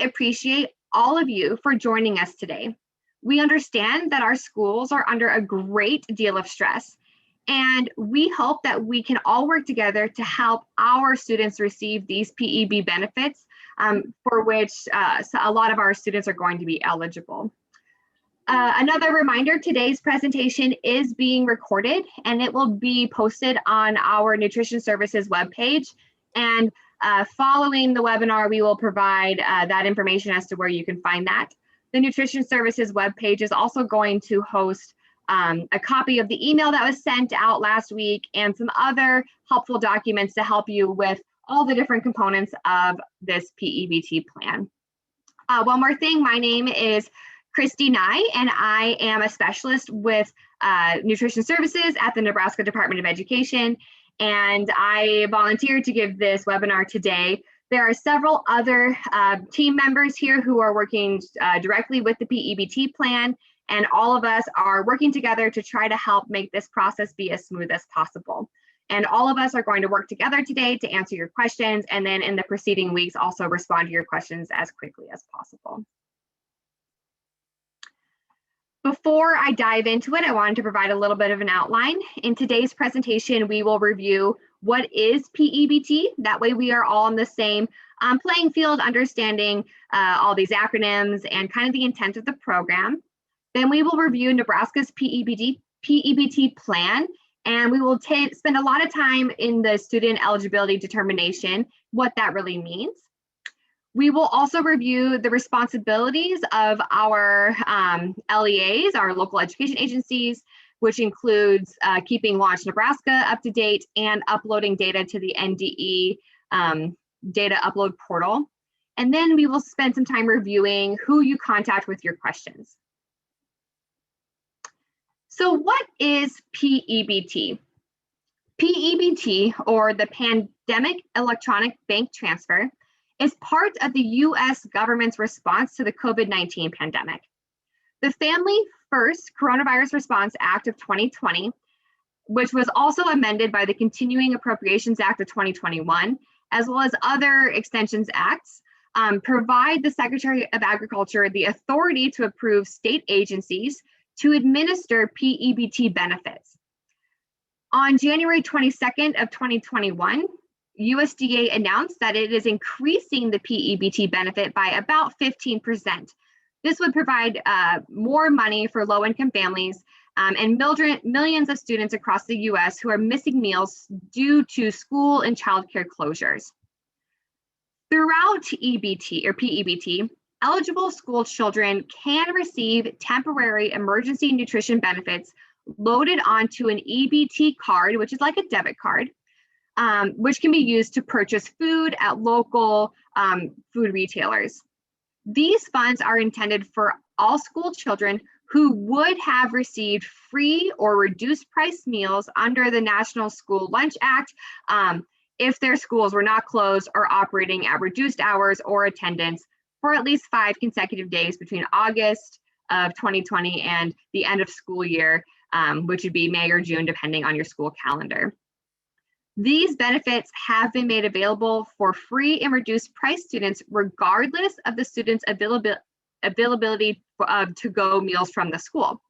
appreciate all of you for joining us today. We understand that our schools are under a great deal of stress, and we hope that we can all work together to help our students receive these PEB benefits, for which a lot of our students are going to be eligible. Another reminder, today's presentation is being recorded and it will be posted on our Nutrition Services webpage. And following the webinar, we will provide that information as to where you can find that. The Nutrition Services webpage is also going to host a copy of the email that was sent out last week and some other helpful documents to help you with all the different components of this P-EBT plan. One more thing, my name is Christy Nye, and I am a specialist with Nutrition Services at the Nebraska Department of Education, and I volunteered to give this webinar today. There are several other team members here who are working directly with the P-EBT plan, and all of us are working together to try to help make this process be as smooth as possible. And all of us are going to work together today to answer your questions, and then in the preceding weeks also respond to your questions as quickly as possible. Before I dive into it, I wanted to provide a little bit of an outline. In today's presentation, we will review what is P-EBT. That way we are all on the same playing field, understanding all these acronyms and kind of the intent of the program. Then we will review Nebraska's P-EBT plan, and we will spend a lot of time in the student eligibility determination, what that really means. We will also review the responsibilities of our LEAs, our local education agencies, which includes keeping Launch Nebraska up to date and uploading data to the NDE data upload portal. And then we will spend some time reviewing who you contact with your questions. So what is P-EBT? P-EBT, or the Pandemic Electronic Bank Transfer, is part of the U.S. government's response to the COVID-19 pandemic. The Family First Coronavirus Response Act of 2020, which was also amended by the Continuing Appropriations Act of 2021, as well as other extensions acts, provide the Secretary of Agriculture the authority to approve state agencies to administer P-EBT benefits. On January 22nd of 2021, USDA announced that it is increasing the P-EBT benefit by about 15%. This would provide more money for low-income families and millions of students across the U.S. who are missing meals due to school and childcare closures. Throughout EBT or P-EBT, eligible school children can receive temporary emergency nutrition benefits loaded onto an EBT card, which is like a debit card, which can be used to purchase food at local food retailers. These funds are intended for all school children who would have received free or reduced price meals under the National School Lunch Act if their schools were not closed or operating at reduced hours or attendance for at least 5 consecutive days between August of 2020 and the end of school year, which would be May or June, depending on your school calendar. These benefits have been made available for free and reduced price students, regardless of the student's availability of to-go meals from the school.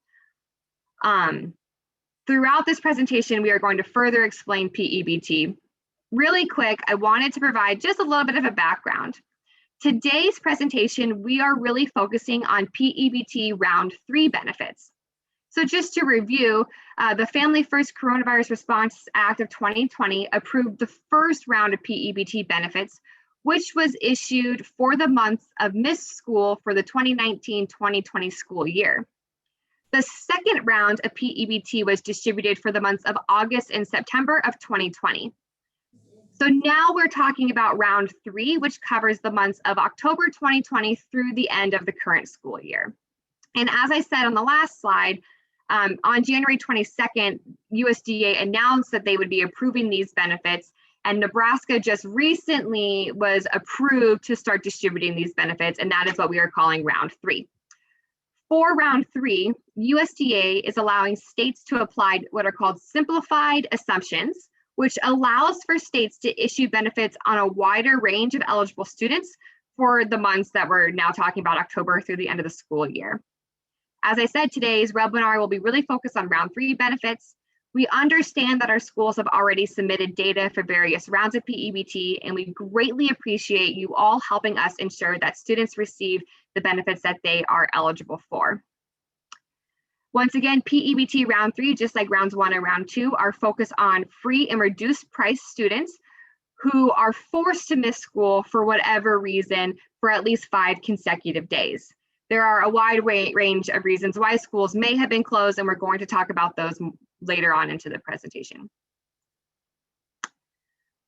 Throughout this presentation, we are going to further explain P-EBT. Really quick, I wanted to provide just a little bit of a background. Today's presentation, we are really focusing on P-EBT Round 3 benefits. So just to review, the Family First Coronavirus Response Act of 2020 approved the first round of P-EBT benefits, which was issued for the months of missed school for the 2019-2020 school year. The second round of P-EBT was distributed for the months of August and September of 2020. So now we're talking about round 3, which covers the months of October 2020 through the end of the current school year. And as I said on the last slide, on January 22nd, USDA announced that they would be approving these benefits, and Nebraska just recently was approved to start distributing these benefits, and that is what we are calling round 3. For round 3, USDA is allowing states to apply what are called simplified assumptions, which allows for states to issue benefits on a wider range of eligible students for the months that we're now talking about, October through the end of the school year. As I said, today's webinar will be really focused on round 3 benefits. We understand that our schools have already submitted data for various rounds of P-EBT, and we greatly appreciate you all helping us ensure that students receive the benefits that they are eligible for. Once again, P-EBT round 3, just like rounds 1 and round 2, are focused on free and reduced price students who are forced to miss school for whatever reason for at least 5 consecutive days. There are a wide range of reasons why schools may have been closed, and we're going to talk about those later on into the presentation.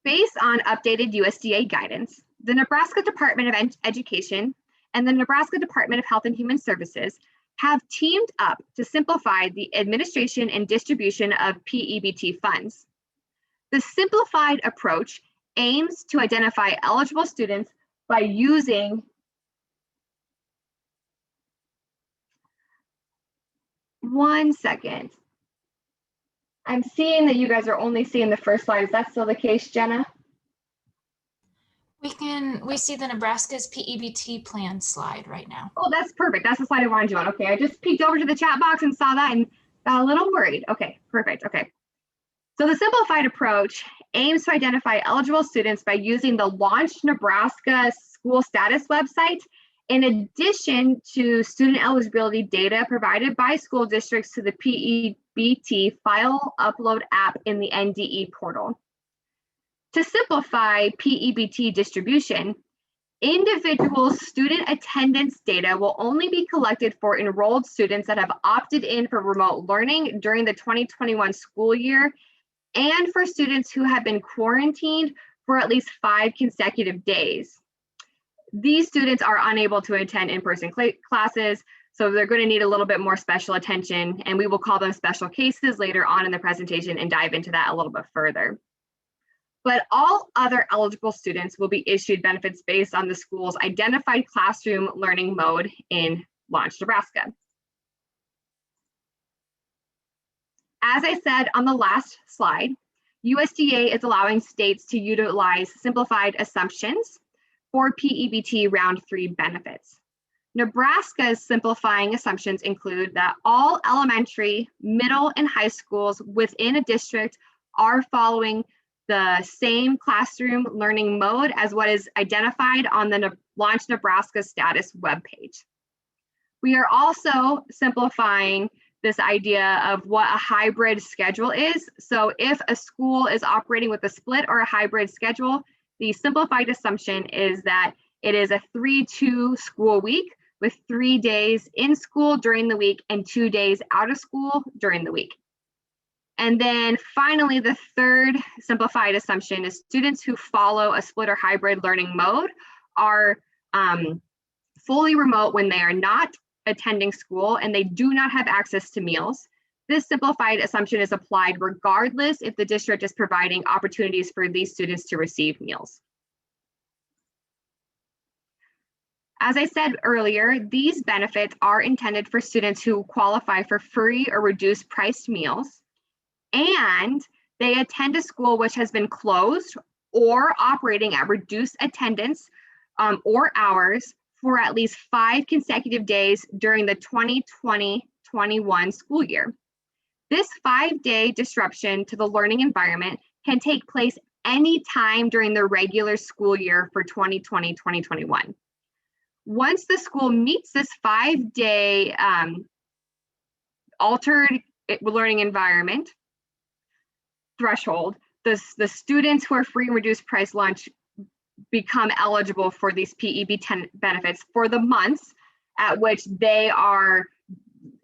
Based on updated USDA guidance, the Nebraska Department of Education and the Nebraska Department of Health and Human Services have teamed up to simplify the administration and distribution of P-EBT funds. The simplified approach aims to identify eligible students by using one second. I'm seeing that you guys are only seeing the first slide. Is that still the case, Jenna? We see the Nebraska's P-EBT plan slide right now. Oh, that's perfect. That's the slide I wanted you on. Okay, I just peeked over to the chat box and saw that and got a little worried. Okay, perfect. Okay. So the simplified approach aims to identify eligible students by using the Launch Nebraska school status website, in addition to student eligibility data provided by school districts to the P-EBT file upload app in the NDE portal. To simplify P-EBT distribution, individual student attendance data will only be collected for enrolled students that have opted in for remote learning during the 2021 school year, and for students who have been quarantined for at least 5 consecutive days. These students are unable to attend in-person classes, so they're going to need a little bit more special attention, and we will call them special cases later on in the presentation and dive into that a little bit further. But all other eligible students will be issued benefits based on the school's identified classroom learning mode in Launch Nebraska. As I said on the last slide, USDA is allowing states to utilize simplified assumptions for P-EBT round 3 benefits. Nebraska's simplifying assumptions include that all elementary, middle, and high schools within a district are following the same classroom learning mode as what is identified on the Launch Nebraska status webpage. We are also simplifying this idea of what a hybrid schedule is. So if a school is operating with a split or a hybrid schedule, the simplified assumption is that it is a 3-2 school week with 3 days in school during the week and 2 days out of school during the week. And then finally, the third simplified assumption is students who follow a split or hybrid learning mode are fully remote when they are not attending school and they do not have access to meals. This simplified assumption is applied regardless if the district is providing opportunities for these students to receive meals. As I said earlier, these benefits are intended for students who qualify for free or reduced priced meals, and they attend a school which has been closed or operating at reduced attendance or hours for at least 5 consecutive days during the 2020-21 school year. This 5-day disruption to the learning environment can take place anytime during the regular school year for 2020-2021. Once the school meets this 5-day altered learning environment threshold, the students who are free and reduced price lunch become eligible for these P-EBT benefits for the months at which they are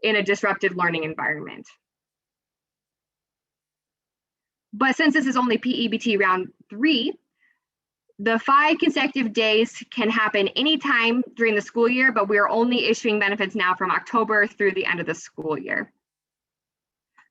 in a disrupted learning environment. But since this is only P-EBT round 3, the 5 consecutive days can happen anytime during the school year, but we are only issuing benefits now from October through the end of the school year.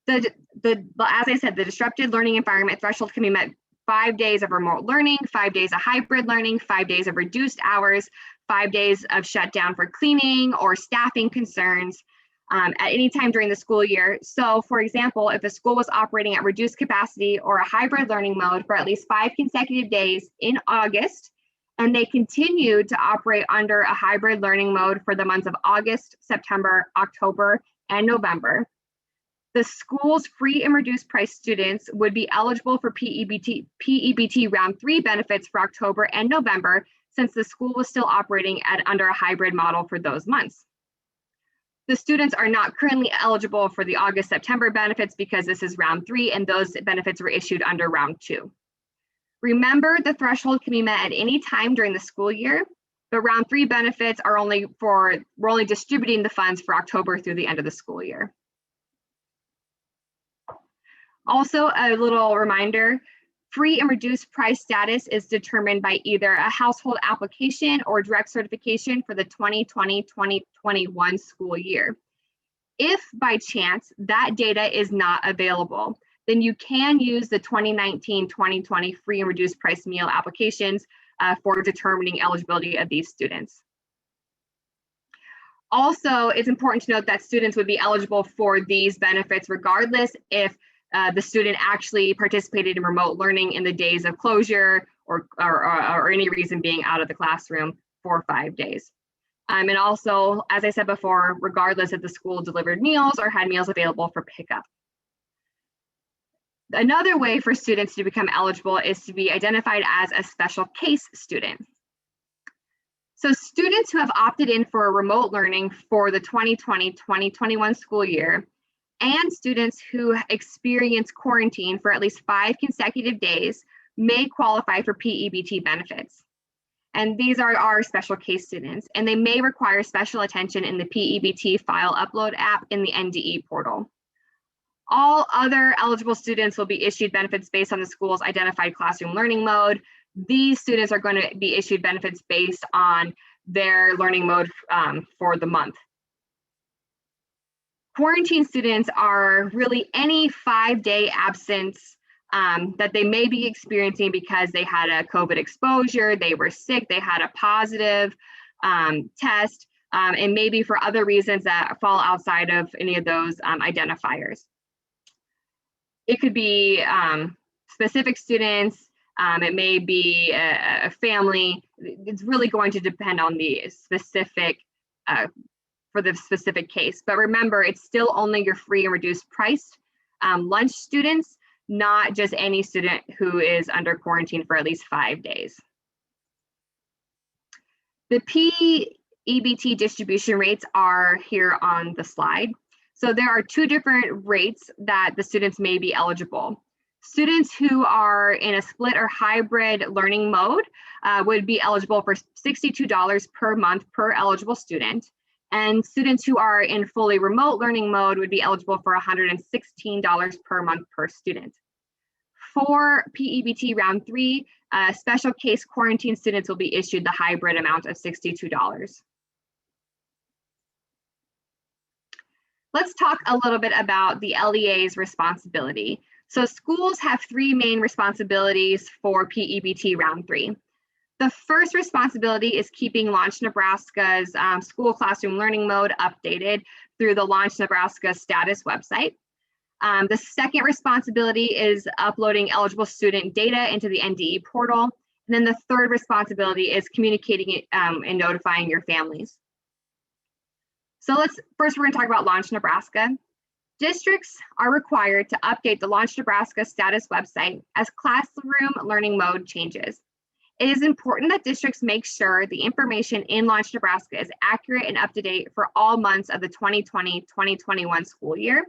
As I said, the disrupted learning environment threshold can be met 5 days of remote learning, 5 days of hybrid learning, 5 days of reduced hours, 5 days of shutdown for cleaning or staffing concerns at any time during the school year. So for example, if a school was operating at reduced capacity or a hybrid learning mode for at least 5 consecutive days in August, and they continue to operate under a hybrid learning mode for the months of August, September, October, and November. The school's free and reduced price students would be eligible for P-EBT round 3 benefits for October and November, since the school was still operating under a hybrid model for those months. The students are not currently eligible for the August, September benefits because this is round 3 and those benefits were issued under round 2. Remember, the threshold can be met at any time during the school year, but round 3 benefits are we're only distributing the funds for October through the end of the school year. Also, a little reminder, free and reduced price status is determined by either a household application or direct certification for the 2020-2021 school year. If by chance that data is not available, then you can use the 2019-2020 free and reduced price meal applications for determining eligibility of these students. Also, it's important to note that students would be eligible for these benefits regardless if the student actually participated in remote learning in the days of closure or any reason being out of the classroom for 5 days. And also, as I said before, regardless if the school delivered meals or had meals available for pickup. Another way for students to become eligible is to be identified as a special case student. So students who have opted in for remote learning for the 2020-2021 school year and students who experience quarantine for at least 5 consecutive days may qualify for P-EBT benefits. And these are our special case students, and they may require special attention in the P-EBT file upload app in the NDE portal. All other eligible students will be issued benefits based on the school's identified classroom learning mode. These students are going to be issued benefits based on their learning mode for the month. Quarantine students are really any 5-day absence that they may be experiencing because they had a COVID exposure, they were sick, they had a positive test, and maybe for other reasons that fall outside of any of those identifiers. It could be specific students, it may be a family. It's really going to depend on the specific for the specific case. But remember, it's still only your free and reduced price lunch students, not just any student who is under quarantine for at least 5 days. The P-EBT distribution rates are here on the slide. So there are 2 different rates that the students may be eligible. Students who are in a split or hybrid learning mode would be eligible for $62 per month per eligible student. And students who are in fully remote learning mode would be eligible for $116 per month per student. For P-EBT round 3, special case quarantine students will be issued the hybrid amount of $62. Let's talk a little bit about the LEA's responsibility. So schools have 3 main responsibilities for P-EBT round 3. The first responsibility is keeping Launch Nebraska's school classroom learning mode updated through the Launch Nebraska status website. The second responsibility is uploading eligible student data into the NDE portal. And then the third responsibility is communicating it and notifying your families. So first we're going to talk about Launch Nebraska. Districts are required to update the Launch Nebraska status website as classroom learning mode changes. It is important that districts make sure the information in Launch Nebraska is accurate and up to date for all months of the 2020-2021 school year.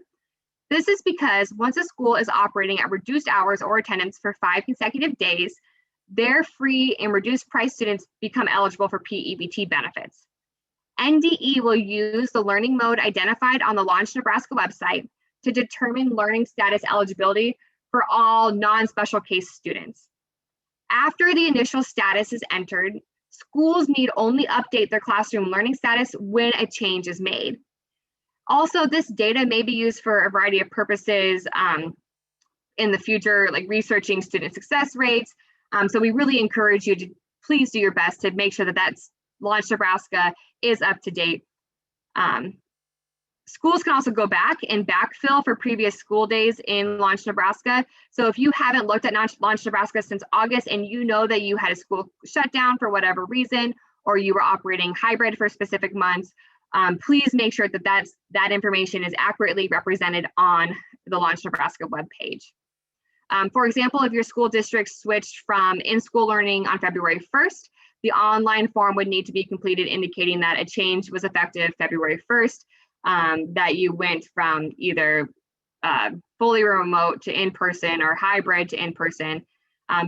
This is because once a school is operating at reduced hours or attendance for 5 consecutive days, their free and reduced price students become eligible for P-EBT benefits. NDE will use the learning mode identified on the Launch Nebraska website to determine learning status eligibility for all non-special case students. After the initial status is entered, schools need only update their classroom learning status when a change is made. Also, this data may be used for a variety of purposes in the future, like researching student success rates. So we really encourage you to please do your best to make sure that Launch Nebraska is up to date. Schools can also go back and backfill for previous school days in Launch Nebraska. So if you haven't looked at Launch Nebraska since August and you know that you had a school shut down for whatever reason, or you were operating hybrid for specific months, please make sure that that information is accurately represented on the Launch Nebraska webpage. For example, if your school district switched from in-school learning on February 1st, the online form would need to be completed indicating that a change was effective February 1st, that you went from either fully remote to in-person or hybrid to in-person.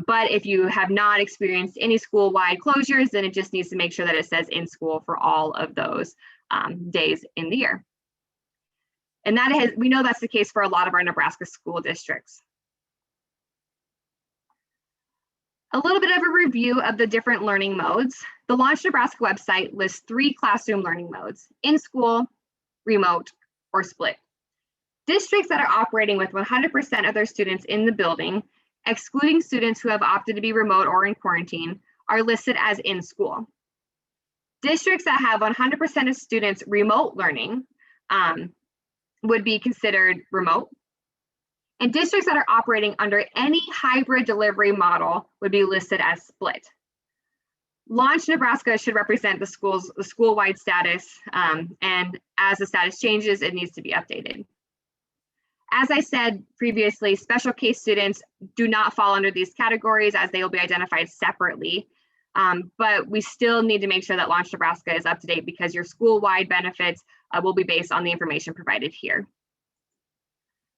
But if you have not experienced any school-wide closures, then it just needs to make sure that it says in school for all of those days in the year. And we know that's the case for a lot of our Nebraska school districts. A little bit of a review of the different learning modes. The Launch Nebraska website lists 3 classroom learning modes: in school, remote, or split. Districts that are operating with 100% of their students in the building, excluding students who have opted to be remote or in quarantine, are listed as in school. Districts that have 100% of students remote learning would be considered remote. And districts that are operating under any hybrid delivery model would be listed as split. Launch Nebraska should represent the school-wide status, and as the status changes, it needs to be updated. As I said previously, special case students do not fall under these categories as they will be identified separately, but we still need to make sure that Launch Nebraska is up to date because your school-wide benefits will be based on the information provided here.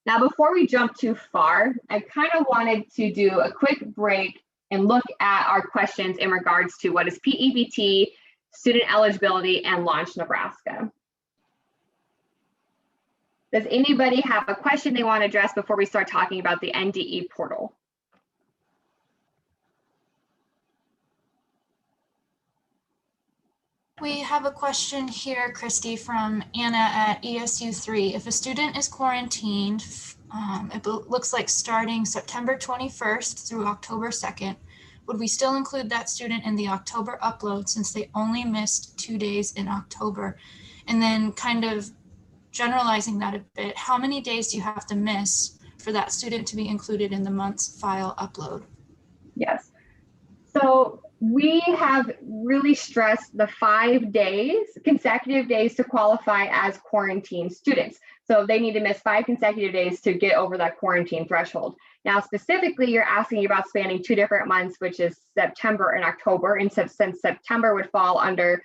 Now, before we jump too far, I kind of wanted to do a quick break and look at our questions in regards to what is P-EBT, student eligibility, and Launch Nebraska. Does anybody have a question they want to address before we start talking about the NDE portal? We have a question here, Christy, from Anna at ESU3. If a student is quarantined, it looks like starting September 21st through October 2nd, would we still include that student in the October upload since they only missed 2 days in October? And then kind of generalizing that a bit, how many days do you have to miss for that student to be included in the month's file upload? Yes. So we have really stressed the 5 days, consecutive days to qualify as quarantine students. So they need to miss 5 consecutive days to get over that quarantine threshold. Now, specifically, you're asking about spanning 2 different months, which is September and October. And since September would fall under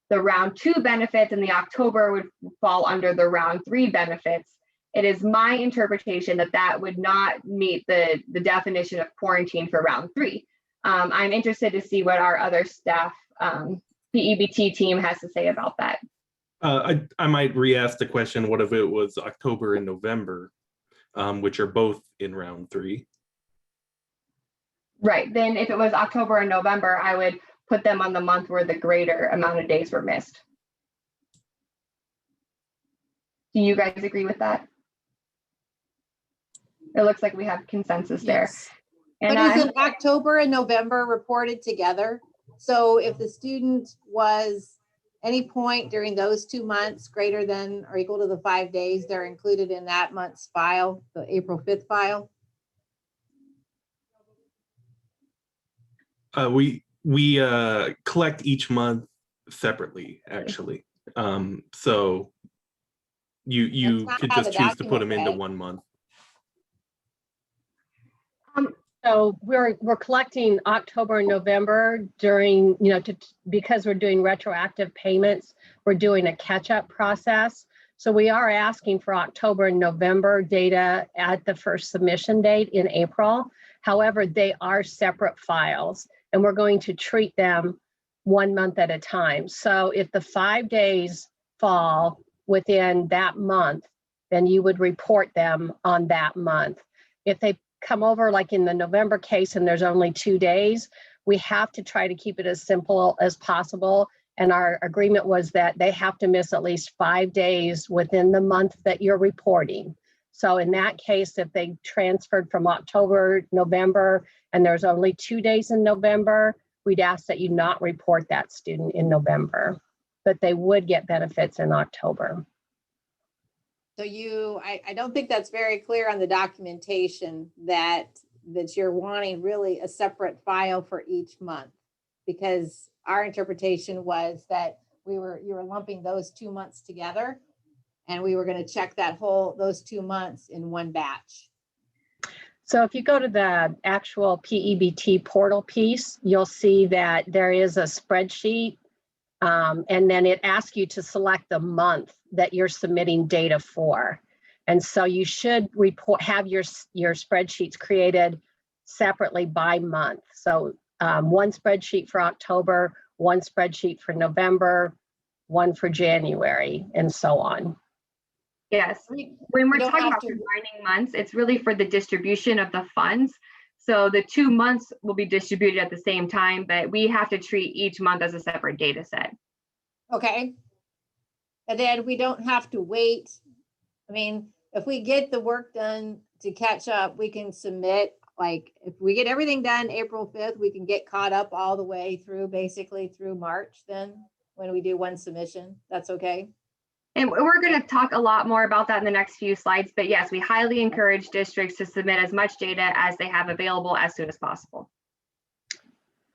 the round 2 benefits and the October would fall under the round 3 benefits, it is my interpretation that that would not meet the definition of quarantine for round 3. I'm interested to see what our other staff P-EBT team has to say about that. I might re-ask the question, what if it was October and November, which are both in round 3? Right, then if it was October and November, I would put them on the month where the greater amount of days were missed. Do you guys agree with that? It looks like we have consensus there. And but isn't October and November reported together? So if the student was any point during those 2 months greater than or equal to the 5 days, they're included in that month's file, the April 5th file? We collect each month separately, actually. So you could just choose to put them into 1 month. So we're collecting October and November during, because we're doing retroactive payments, we're doing a catch-up process. So we are asking for October and November data at the first submission date in April. However, they are separate files and we're going to treat them 1 month at a time. So if the 5 days fall within that month, then you would report them on that month. If they come over like in the November case and there's only 2 days, we have to try to keep it as simple as possible. And our agreement was that they have to miss at least 5 days within the month that you're reporting. So in that case, if they transferred from October, November, and there's only 2 days in November, we'd ask that you not report that student in November, but they would get benefits in October. So I don't think that's very clear on the documentation that you're wanting really a separate file for each month, because our interpretation was that you were lumping those 2 months together, and we were going to check those 2 months in one batch. So if you go to the actual P-EBT portal piece, you'll see that there is a spreadsheet, and then it asks you to select the month that you're submitting data for. And so you should have your spreadsheets created separately by month. So one spreadsheet for October, one spreadsheet for November, one for January, and so on. Yes, when we're talking about combining months, it's really for the distribution of the funds. So the 2 months will be distributed at the same time, but we have to treat each month as a separate data set. Okay. And then we don't have to wait. I mean, if we get the work done to catch up, we can submit, like, if we get everything done April 5th, we can get caught up all the way through, basically through March then, when we do one submission. That's okay. And we're going to talk a lot more about that in the next few slides. But yes, we highly encourage districts to submit as much data as they have available as soon as possible.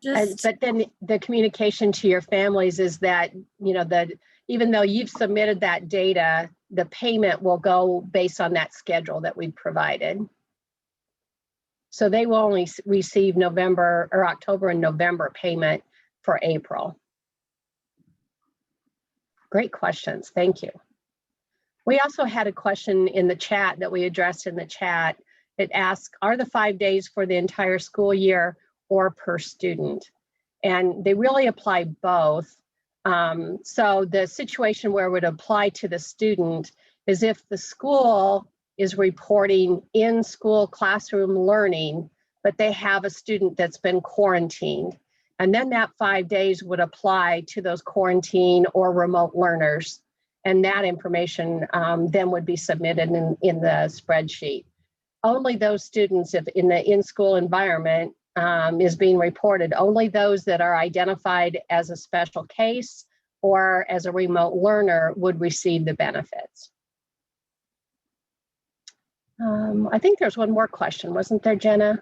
But then the communication to your families is that, even though you've submitted that data, the payment will go based on that schedule that we provided. So they will only receive November or October and November payment for April. Great questions. Thank you. We also had a question in the chat that we addressed in the chat. It asks, are the 5 days for the entire school year or per student? And they really apply both. So the situation where it would apply to the student is if the school is reporting in-school classroom learning, but they have a student that's been quarantined. And then that 5 days would apply to those quarantine or remote learners. And that information then would be submitted in the spreadsheet. Only those students, if in the in-school environment is being reported, only those that are identified as a special case or as a remote learner would receive the benefits. I think there's one more question, wasn't there, Jenna?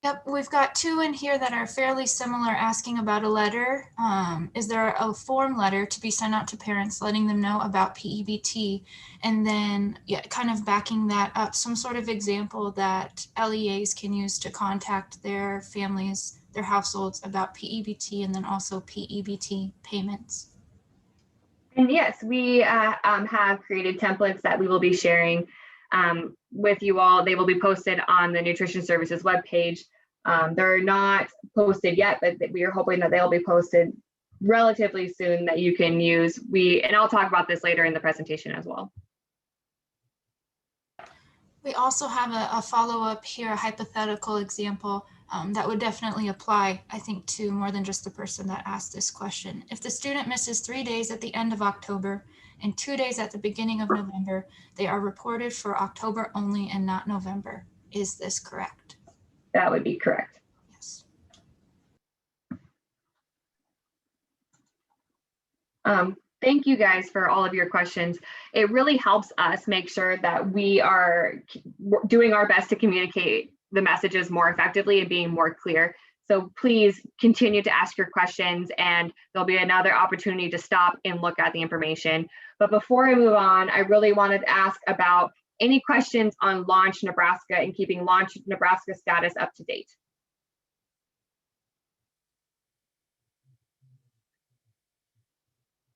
Yep, we've got two in here that are fairly similar, asking about a letter. Is there a form letter to be sent out to parents letting them know about P-EBT? And then kind of backing that up, some sort of example that LEAs can use to contact their families, their households about P-EBT, and then also P-EBT payments. And yes, we have created templates that we will be sharing with you all. They will be posted on the Nutrition Services webpage. They're not posted yet, but we are hoping that they'll be posted relatively soon that you can use. And I'll talk about this later in the presentation as well. We also have a follow-up here, a hypothetical example that would definitely apply, I think, to more than just the person that asked this question. If the student misses 3 days at the end of October and 2 days at the beginning of November, they are reported for October only and not November. Is this correct? That would be correct. Yes. Thank you guys for all of your questions. It really helps us make sure that we are doing our best to communicate the messages more effectively and being more clear. So please continue to ask your questions, and there'll be another opportunity to stop and look at the information. But before I move on, I really wanted to ask about any questions on Launch Nebraska and keeping Launch Nebraska status up to date.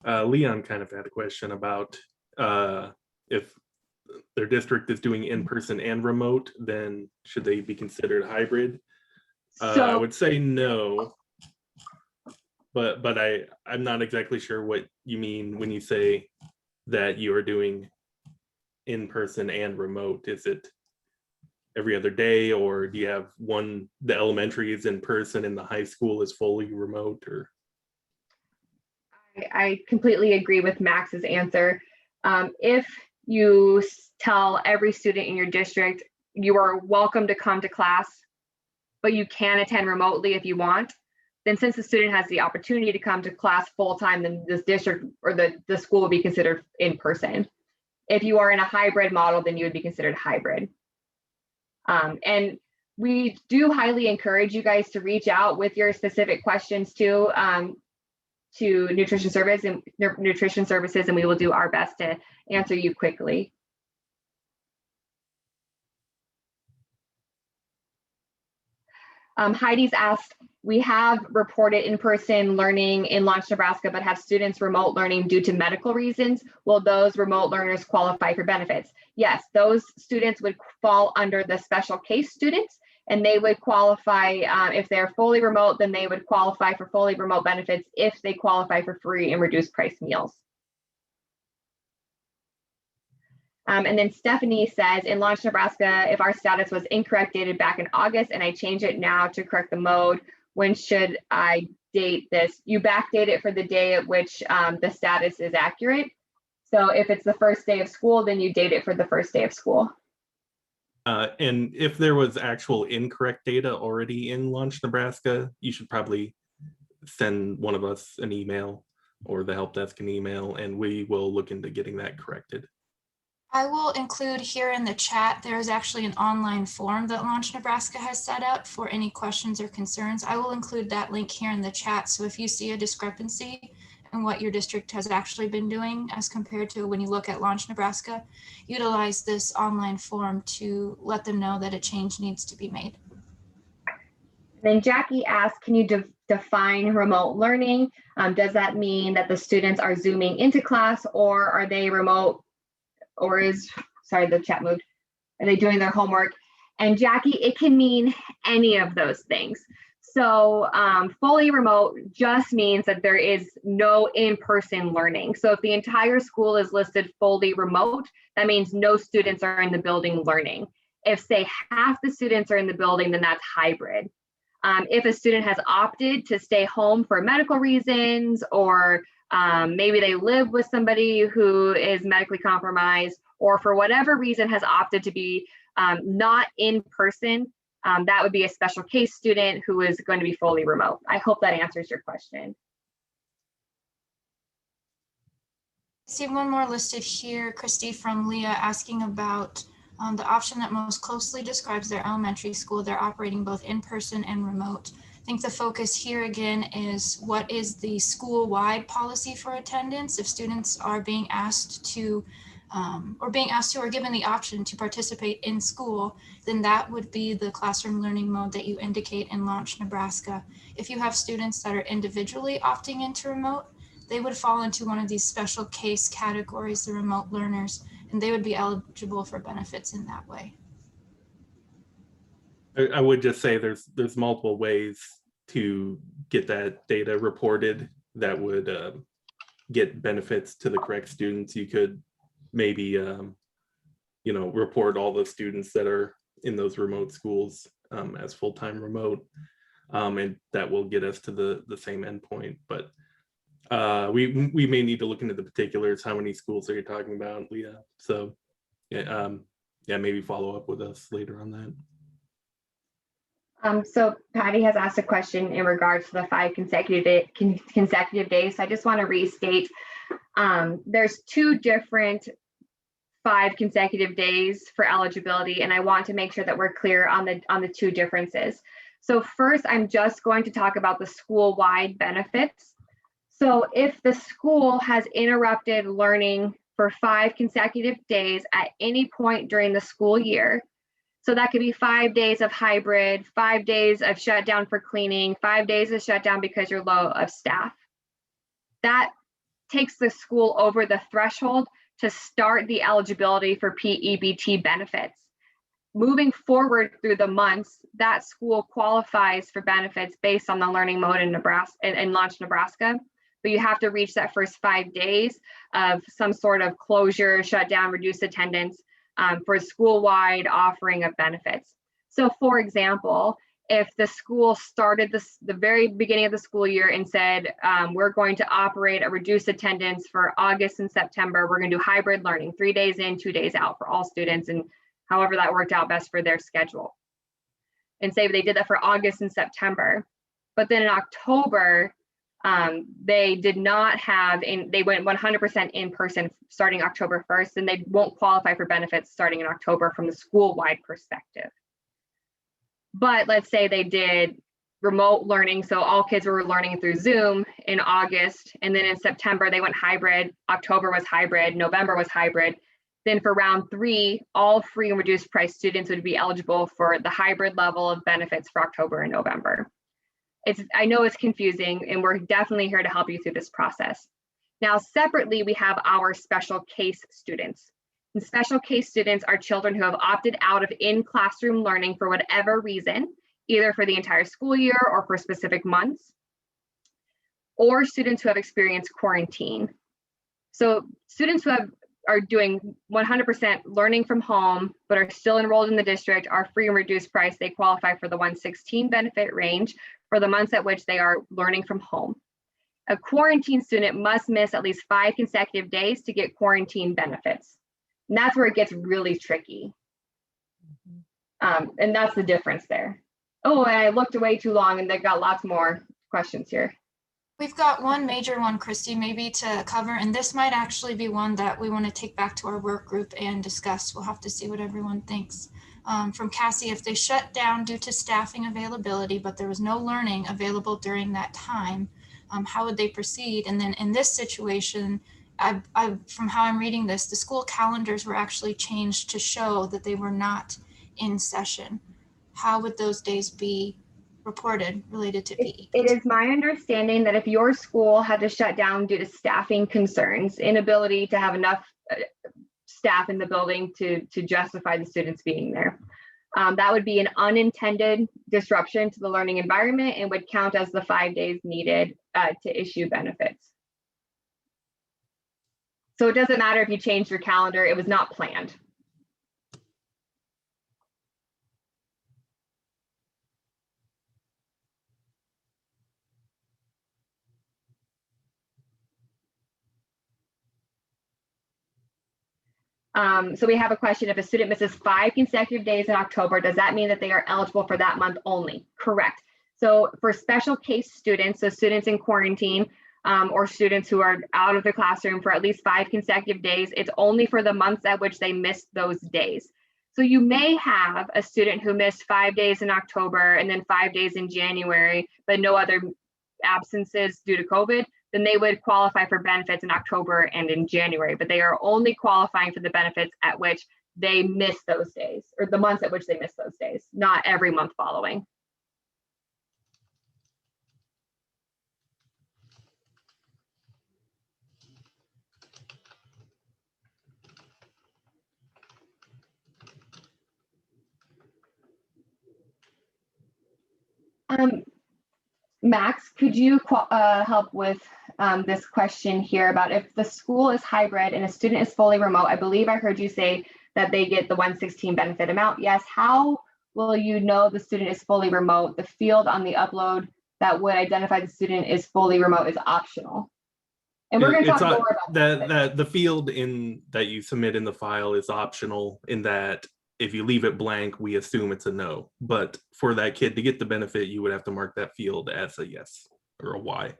Leon kind of had a question about if their district is doing in-person and remote, then should they be considered hybrid? I would say no, but I'm not exactly sure what you mean when you say that you are doing in-person and remote. Is it every other day, or do you have the elementary is in person and the high school is fully remote? Or I completely agree with Max's answer. If you tell every student in your district, you are welcome to come to class, but you can attend remotely if you want, then since the student has the opportunity to come to class full time, then this district or the school will be considered in person. If you are in a hybrid model, then you would be considered hybrid. And we do highly encourage you guys to reach out with your specific questions to nutrition services, and we will do our best to answer you quickly. Heidi's asked, we have reported in-person learning in Launch Nebraska, but have students remote learning due to medical reasons. Will those remote learners qualify for benefits? Yes, those students would fall under the special case students, and they would qualify, if they're fully remote, then they would qualify for fully remote benefits if they qualify for free and reduced price meals. And then Stephanie says, in Launch Nebraska, if our status was incorrect dated back in August and I change it now to correct the mode, when should I date this? You backdate it for the day at which the status is accurate. So if it's the first day of school, then you date it for the first day of school. And if there was actual incorrect data already in Launch Nebraska, you should probably send one of us an email or the help desk an email, and we will look into getting that corrected. I will include here in the chat, there is actually an online form that Launch Nebraska has set up for any questions or concerns. I will include that link here in the chat. So if you see a discrepancy in what your district has actually been doing as compared to when you look at Launch Nebraska, utilize this online form to let them know that a change needs to be made. Then Jackie asked, can you define remote learning? Does that mean that the students are Zooming into class, or are they remote? Or the chat moved. Are they doing their homework? And Jackie, it can mean any of those things. So fully remote just means that there is no in-person learning. So if the entire school is listed fully remote, that means no students are in the building learning. If say half the students are in the building, then that's hybrid. If a student has opted to stay home for medical reasons, or maybe they live with somebody who is medically compromised, or for whatever reason has opted to be not in person, that would be a special case student who is going to be fully remote. I hope that answers your question. I see one more listed here, Christy, from Leah, asking about the option that most closely describes their elementary school. They're operating both in person and remote. I think the focus here again is what is the school-wide policy for attendance. If students are being asked to or given the option to participate in school, then that would be the classroom learning mode that you indicate in Launch Nebraska. If you have students that are individually opting into remote, they would fall into one of these special case categories, the remote learners, and they would be eligible for benefits in that way. I would just say there's multiple ways to get that data reported that would get benefits to the correct students. You could maybe report all the students that are in those remote schools as full-time remote, and that will get us to the same endpoint. But we may need to look into the particulars. How many schools are you talking about, Leah? So yeah, maybe follow up with us later on that. So Patty has asked a question in regards to the 5 consecutive days. So I just want to restate, there's 2 different 5 consecutive days for eligibility, and I want to make sure that we're clear on the 2 differences. So first, I'm just going to talk about the school-wide benefits. So if the school has interrupted learning for 5 consecutive days at any point during the school year, so that could be 5 days of hybrid, 5 days of shutdown for cleaning, 5 days of shutdown because you're low of staff. That takes the school over the threshold to start the eligibility for P-EBT benefits. Moving forward through the months, that school qualifies for benefits based on the learning mode in Nebraska and Launch Nebraska. But you have to reach that first 5 days of some sort of closure, shutdown, reduced attendance, for a school-wide offering of benefits. So for example, if the school started the very beginning of the school year and said, we're going to operate a reduced attendance for August and September, we're going to do hybrid learning, 3 days in, 2 days out for all students, and however that worked out best for their schedule. And say they did that for August and September, but then in October, They did not have, they went 100% in person starting October 1st, and they won't qualify for benefits starting in October from the school-wide perspective. But let's say they did remote learning, so all kids were learning through Zoom in August, and then in September they went hybrid, October was hybrid, November was hybrid. Then for round 3, all free and reduced price students would be eligible for the hybrid level of benefits for October and November. I know it's confusing, and we're definitely here to help you through this process. Now, separately, we have our special case students. And special case students are children who have opted out of in-classroom learning for whatever reason, either for the entire school year or for specific months, or students who have experienced quarantine. So students who are doing 100% learning from home, but are still enrolled in the district, are free and reduced price. They qualify for the 116 benefit range for the months at which they are learning from home. A quarantine student must miss at least 5 consecutive days to get quarantine benefits. And that's where it gets really tricky. And that's the difference there. Oh, and I looked away too long, and they've got lots more questions here. We've got one major one, Christy, maybe to cover, and this might actually be one that we want to take back to our work group and discuss. We'll have to see what everyone thinks. From Cassie, if they shut down due to staffing availability, but there was no learning available during that time, how would they proceed? And then in this situation, from how I'm reading this, the school calendars were actually changed to show that they were not in session. How would those days be reported related to PE? It is my understanding that if your school had to shut down due to staffing concerns, inability to have enough staff in the building to justify the students being there, that would be an unintended disruption to the learning environment and would count as the 5 days needed to issue benefits. So it doesn't matter if you changed your calendar, it was not planned. So we have a question: if a student misses 5 consecutive days in October, does that mean that they are eligible for that month only? Correct. So for special case students, so students in quarantine or students who are out of the classroom for at least 5 consecutive days, it's only for the months at which they missed those days. So you may have a student who missed 5 days in October and then 5 days in January, but no other absences due to COVID. Then they would qualify for benefits in October and in January, but they are only qualifying for the benefits at which they miss those days, or the months at which they miss those days, not every month following. Max, could you help with this question here about if the school is hybrid and a student is fully remote? I believe I heard you say that they get the 116 benefit amount. Yes. How will you know the student is fully remote? The field on the upload that would identify the student is fully remote is optional. And we're going to talk more about that. The field that you submit in the file is optional, in that if you leave it blank, we assume it's a no. But for that kid to get the benefit, you would have to mark that field as a yes or a Y.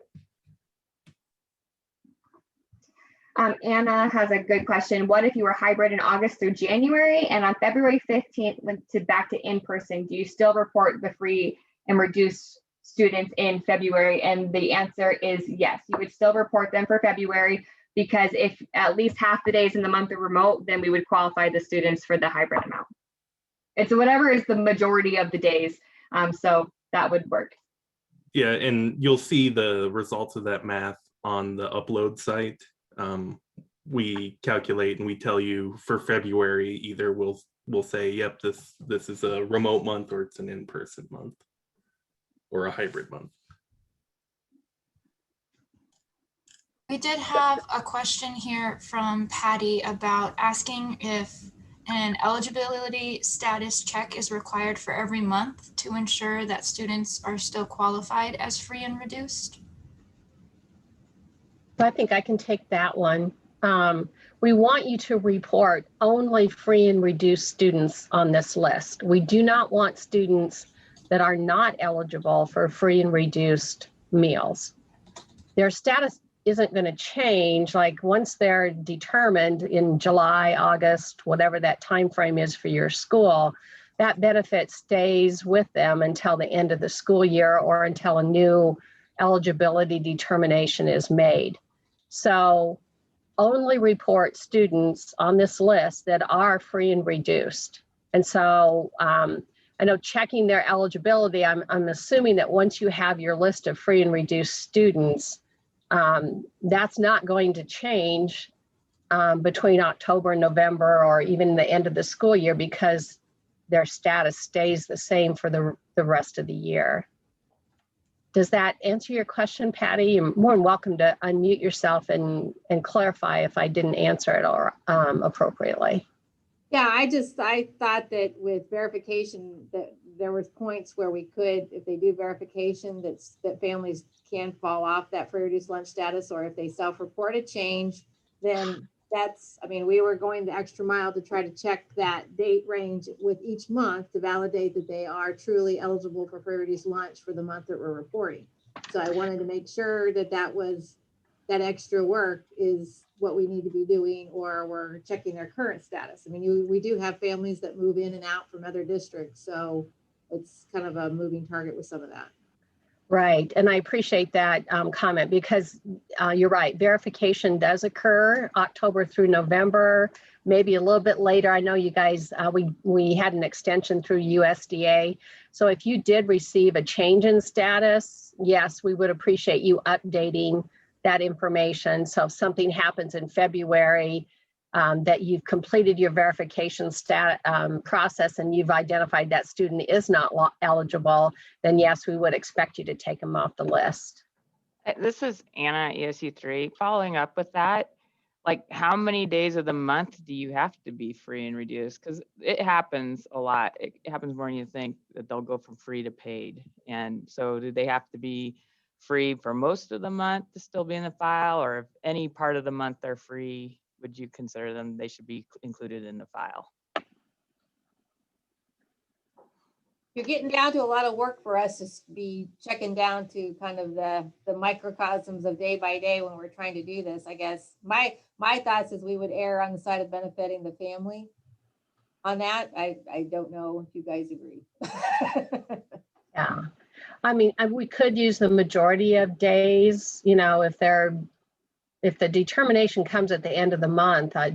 Anna has a good question. What if you were hybrid in August through January and on February 15th went back to in-person? Do you still report the free and reduced students in February? And the answer is yes. You would still report them for February, because if at least half the days in the month are remote, then we would qualify the students for the hybrid amount. It's whatever is the majority of the days. So that would work. Yeah, and you'll see the results of that math on the upload site. We calculate and we tell you for February, either we'll say, yep, this is a remote month, or it's an in-person month, or a hybrid month. We did have a question here from Patty about asking if an eligibility status check is required for every month to ensure that students are still qualified as free and reduced. I think I can take that one. We want you to report only free and reduced students on this list. We do not want students that are not eligible for free and reduced meals. their status isn't going to change. Like once they're determined in July, August, whatever that time frame is for your school, that benefit stays with them until the end of the school year or until a new eligibility determination is made. So only report students on this list that are free and reduced. And so I know checking their eligibility, I'm assuming that once you have your list of free and reduced students, that's not going to change between October and November or even the end of the school year because their status stays the same for the rest of the year. Does that answer your question, Patty? You're more than welcome to unmute yourself and clarify if I didn't answer it or appropriately. Yeah, I thought that with verification that there was points where we could, if they do verification, that families can fall off that free reduced lunch status, or if they self-report a change, then that's, I mean, we were going the extra mile to try to check that date range with each month to validate that they are truly eligible for free reduced lunch for the month that we're reporting. So I wanted to make sure that that extra work is what we need to be doing, or we're checking their current status. I mean, we do have families that move in and out from other districts, so it's kind of a moving target with some of that. Right, and I appreciate that comment because you're right, verification does occur October through November, maybe a little bit later. I know you guys, we had an extension through USDA. So if you did receive a change in status, yes, we would appreciate you updating that information. So if something happens in February, that you've completed your verification process and you've identified that student is not eligible, then yes, we would expect you to take them off the list. This is Anna at ESU3. Following up with that, like how many days of the month do you have to be free and reduced? Because it happens a lot. It happens more than you think that they'll go from free to paid. And so do they have to be free for most of the month to still be in the file, or if any part of the month they're free, would you consider them, they should be included in the file? You're getting down to a lot of work for us to be checking down to kind of the microcosms of day by day when we're trying to do this. I guess my thoughts is we would err on the side of benefiting the family on that. I don't know if you guys agree. Yeah, I mean, we could use the majority of days, you know, if the determination comes at the end of the month, I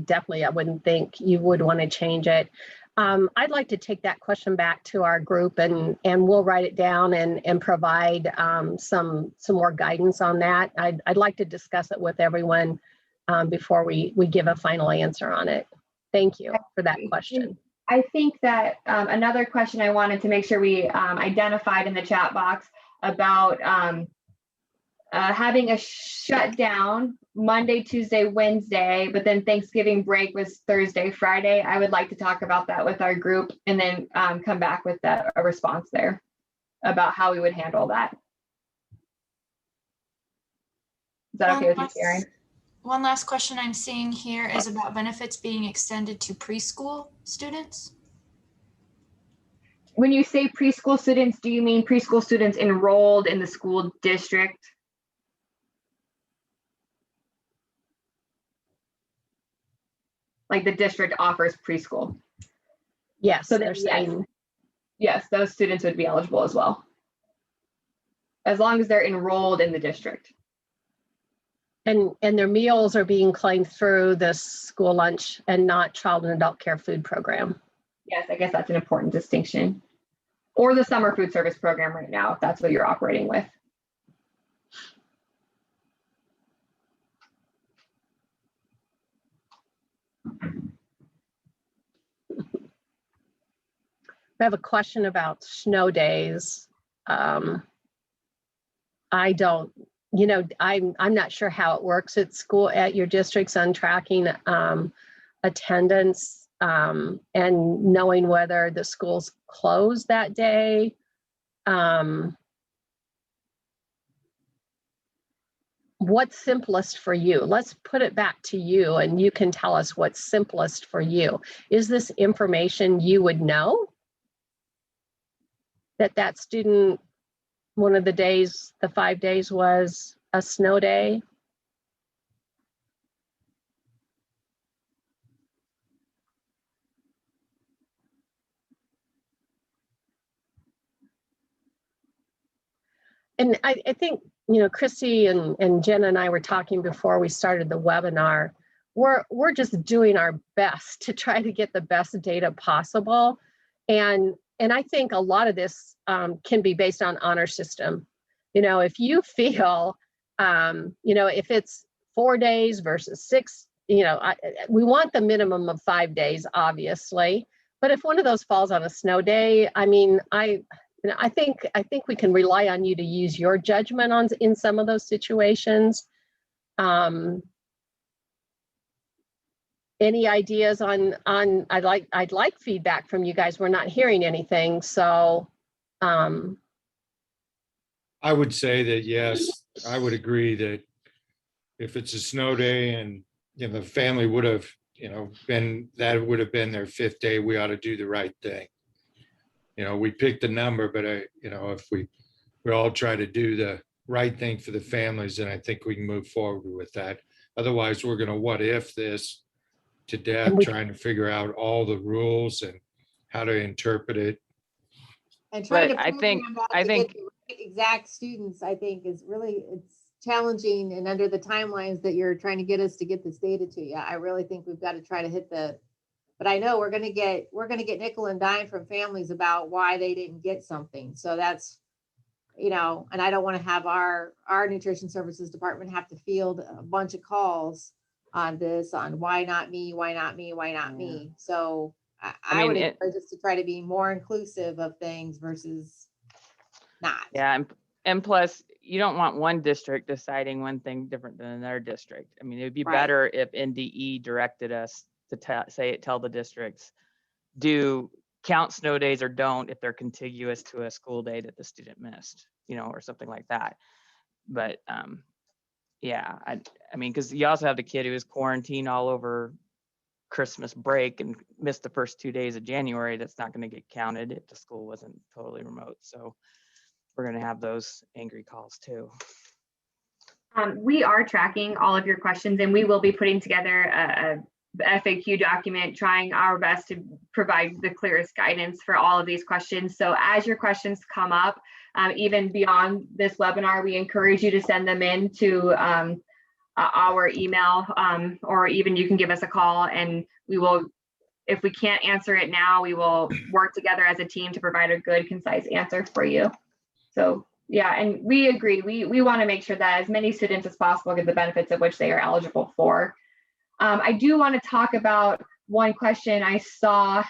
wouldn't think you would want to change it. I'd like to take that question back to our group and we'll write it down and provide some more guidance on that. I'd like to discuss it with everyone before we give a final answer on it. Thank you for that question. I think that another question I wanted to make sure we identified in the chat box about having a shutdown Monday, Tuesday, Wednesday, but then Thanksgiving break was Thursday, Friday. I would like to talk about that with our group and then come back with a response there about how we would handle that. Is that okay with you, Karen? One last question I'm seeing here is about benefits being extended to preschool students. When you say preschool students, do you mean preschool students enrolled in the school district? Like the district offers preschool. Yes, So they're saying. Yes, those students would be eligible as well, as long as they're enrolled in the district. And their meals are being claimed through the school lunch and not child and adult care food program. Yes, I guess that's an important distinction. Or the summer food service program right now, if that's what you're operating with. I have a question about snow days. I'm not sure how it works at school, at your districts on tracking attendance and knowing whether the school's closed that day. What's simplest for you? Let's put it back to you and you can tell us what's simplest for you. Is this information you would know? That student, one of the days, the 5 days was a snow day? And I think, you know, Christy and Jen and I were talking before we started the webinar. We're just doing our best to try to get the best data possible. And I think a lot of this can be based on honor system. You know, if you feel, you know, if it's 4 days versus 6, you know, we want the minimum of 5 days, obviously. But if one of those falls on a snow day, I mean, you know, I think we can rely on you to use your judgment on in some of those situations. Any ideas on I'd like feedback from you guys. We're not hearing anything, so I would say that yes, I would agree that if it's a snow day and, you know, the family would have, you know, that would have been their 5th day, we ought to do the right thing. You know, we picked the number, but you know, if we all try to do the right thing for the families, then I think we can move forward with that. Otherwise, we're going to what if this to death, trying to figure out all the rules and how to interpret it. And trying But to I think get the right exact students, I think is really, it's challenging, and under the timelines that you're trying to get us to get this data to you, I really think we've got to try to hit the. But I know we're going to get nickel and dime from families about why they didn't get something. So that's, you know, and I don't want to have our nutrition services department have to field a bunch of calls on this, on why not me, why not me, why not me. So I would encourage us to try to be more inclusive of things versus not. Yeah, and plus, you don't want one district deciding one thing different than another district. I mean, it would be better if NDE directed us to tell the districts, do count snow days or don't if they're contiguous to a school day that the student missed, you know, or something like that. But yeah, I mean, because you also have the kid who was quarantined all over Christmas break and missed the first 2 days of January. That's not going to get counted if the school wasn't totally remote. So we're going to have those angry calls too. We are tracking all of your questions, and we will be putting together a FAQ document, trying our best to provide the clearest guidance for all of these questions. So as your questions come up, even beyond this webinar, we encourage you to send them in to our email, or even you can give us a call, and we will, if we can't answer it now, we will work together as a team to provide a good, concise answer for you. So yeah, and we agree. We want to make sure that as many students as possible get the benefits of which they are eligible for. I do want to talk about one question I saw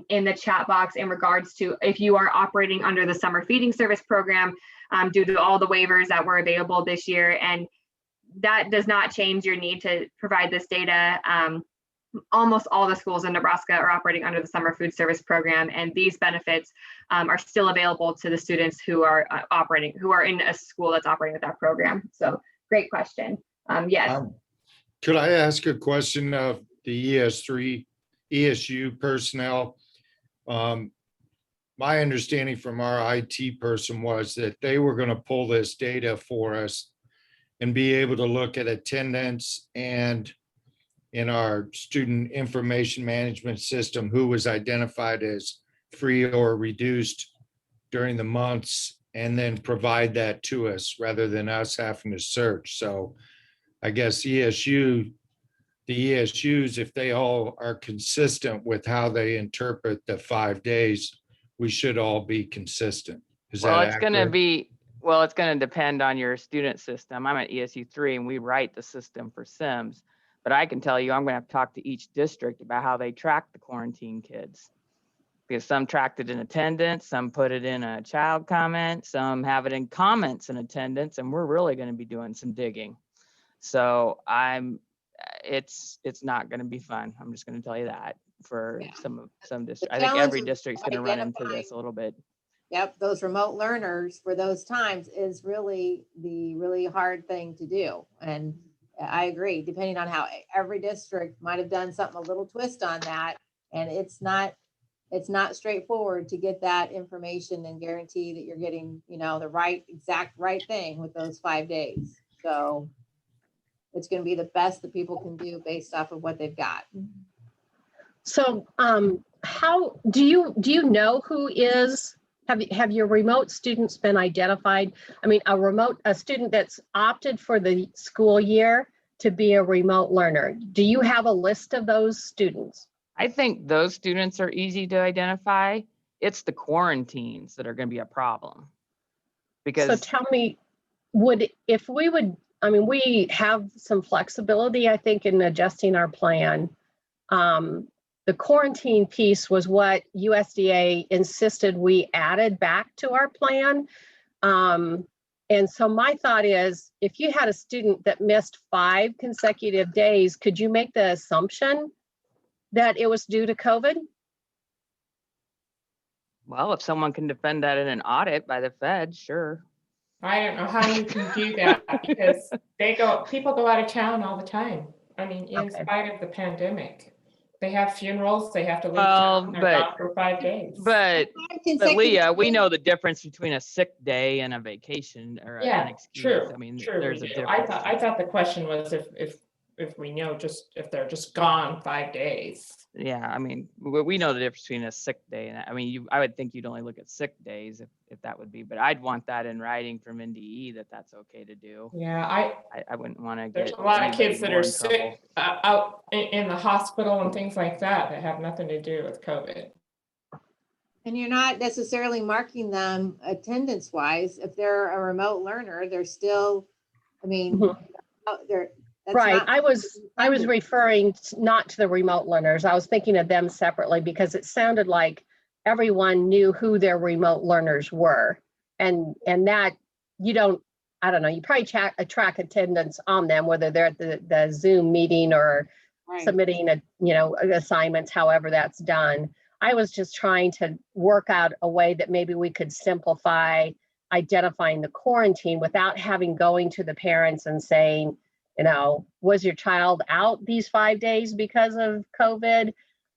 in the chat box in regards to if you are operating under the summer feeding service program due to all the waivers that were available this year. And that does not change your need to provide this data. Almost all the schools in Nebraska are operating under the summer food service program, and these benefits are still available to the students who are who are in a school that's operating with that program. So great question. Yes. Could I ask a question of the ESU personnel? My understanding from our IT person was that they were going to pull this data for us and be able to look at attendance and in our student information management system who was identified as free or reduced during the months, and then provide that to us rather than us having to search. So I guess the ESUs, if they all are consistent with how they interpret the 5 days, we should all be consistent. Well, it's going to be, well, it's going to depend on your student system. I'm at ESU 3 and we write the system for SIMS, but I can tell you, I'm going to have to talk to each district about how they track the quarantine kids. Because some tracked it in attendance, some put it in a child comment, some have it in comments in attendance, and we're really going to be doing some digging. So it's not going to be fun. I'm just going to tell you that for some districts. I think every district's going to run into this a little bit. Yep, those remote learners for those times is really the really hard thing to do. And I agree, depending on how every district might have done something a little twist on that, and it's not straightforward to get that information and guarantee that you're getting, you know, the exact right thing with those 5 days. So it's going to be the best that people can do based off of what they've got. So how do you know who is, have your remote students been identified? I mean, a student that's opted for the school year to be a remote learner. Do you have a list of those students? I think those students are easy to identify. It's the quarantines that are going to be a problem. So Because tell me, we have some flexibility, I think, in adjusting our plan. The quarantine piece was what USDA insisted we added back to our plan. And so my thought is, if you had a student that missed 5 consecutive days, could you make the assumption that it was due to COVID? well, if someone can defend that in an audit by the Fed, sure. I don't know how you can do that because people go out of town all the time. I mean, in Okay. spite of the pandemic, they have funerals, they have to leave Well, town, they're but- gone for 5 days. But Consecutive Leah, we days. know the difference between a sick day and a vacation or an Yeah, excuse. true, I mean, true. there's we a do. difference. I thought the question was if we know if they're just gone 5 days. Yeah, I mean, we know the difference between a sick day and, I mean, I would think you'd only look at sick days if that would be, but I'd want that in writing from NDE that that's okay to do. Yeah, I wouldn't want to there's get. a lot of anybody kids that more are in trouble. sick out in the hospital and things like that have nothing to do with COVID. And you're not necessarily marking them attendance wise. If they're a remote learner, they're still, I mean, that's Right. not- I was referring not to the remote learners. I was thinking of them separately because it sounded like everyone knew who their remote learners were. And that you don't, I don't know, you probably track attendance on them, whether they're at the Zoom meeting or Right. submitting assignments, however that's done. I was just trying to work out a way that maybe we could simplify identifying the quarantine without going to the parents and saying, was your child out these 5 days because of COVID?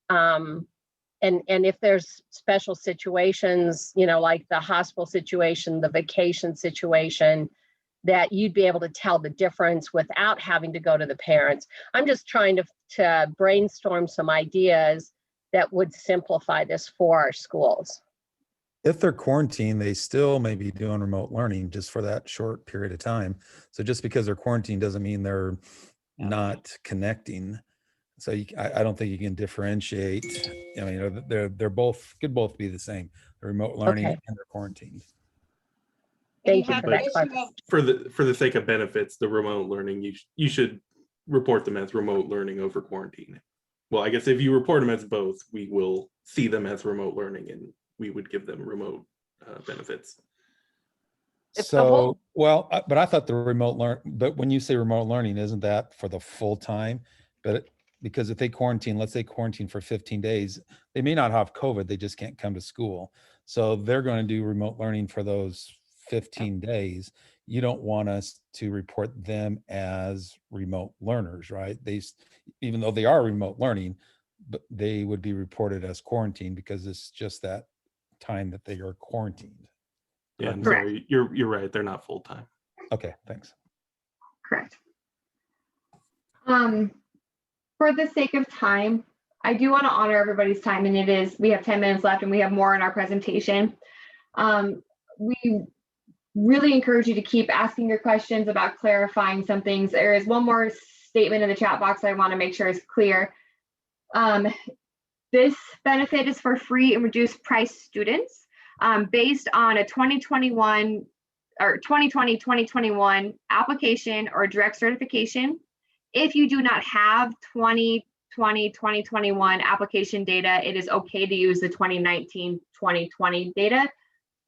And if there's special situations, like the hospital situation, the vacation situation, that you'd be able to tell the difference without having to go to the parents. I'm just trying to brainstorm some ideas that would simplify this for our schools. If they're quarantined, they still may be doing remote learning just for that short period of time. So just because they're quarantined doesn't mean they're not connecting. So I don't think you can differentiate. I mean, they're both could both be the same. They're remote learning Okay. and they're quarantined. Thank you have for the that issue of- For the sake of benefits, the remote learning, you should report them as remote learning over quarantine. Well, I guess if you report them as both, we will see them as remote learning and we would give them remote benefits. It's the whole- But I thought but when you say remote learning, isn't that for the full time? But because if they quarantine, let's say quarantine for 15 days, they may not have COVID, they just can't come to school. So they're going to do remote learning for those 15 days. You don't want us to report them as remote learners, right? Even though they are remote learning, but they would be reported as quarantine because it's just that time that they are quarantined. Yeah, I'm Correct. sorry, you're right. They're not full time. Okay, thanks. Correct. For the sake of time, I do want to honor everybody's time, and we have 10 minutes left and we have more in our presentation. We really encourage you to keep asking your questions about clarifying some things. There is one more statement in the chat box I want to make sure is clear. This benefit is for free and reduced price students based on a 2021 or 2020-2021 application or direct certification. If you do not have 2020-2021 application data, it is okay to use the 2019-2020 data.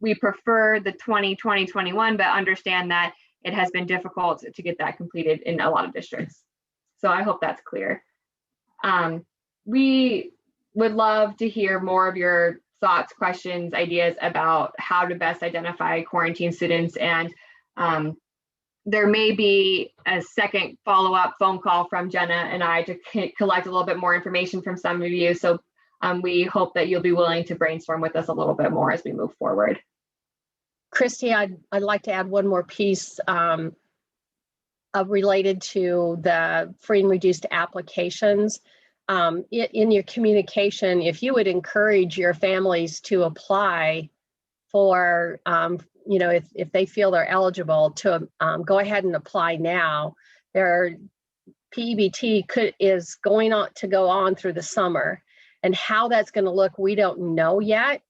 We prefer the 2020-21, but understand that it has been difficult to get that completed in a lot of districts. So I hope that's clear. We would love to hear more of your thoughts, questions, ideas about how to best identify quarantine students. And there may be a second follow-up phone call from Jenna and I to collect a little bit more information from some of you. So we hope that you'll be willing to brainstorm with us a little bit more as we move forward. Christy, I'd like to add one more piece. related to the free and reduced applications. In your communication, if you would encourage your families to apply for, if they feel they're eligible to go ahead and apply now. Their P-EBT is going on to go on through the summer, and how that's going to look, we don't know yet.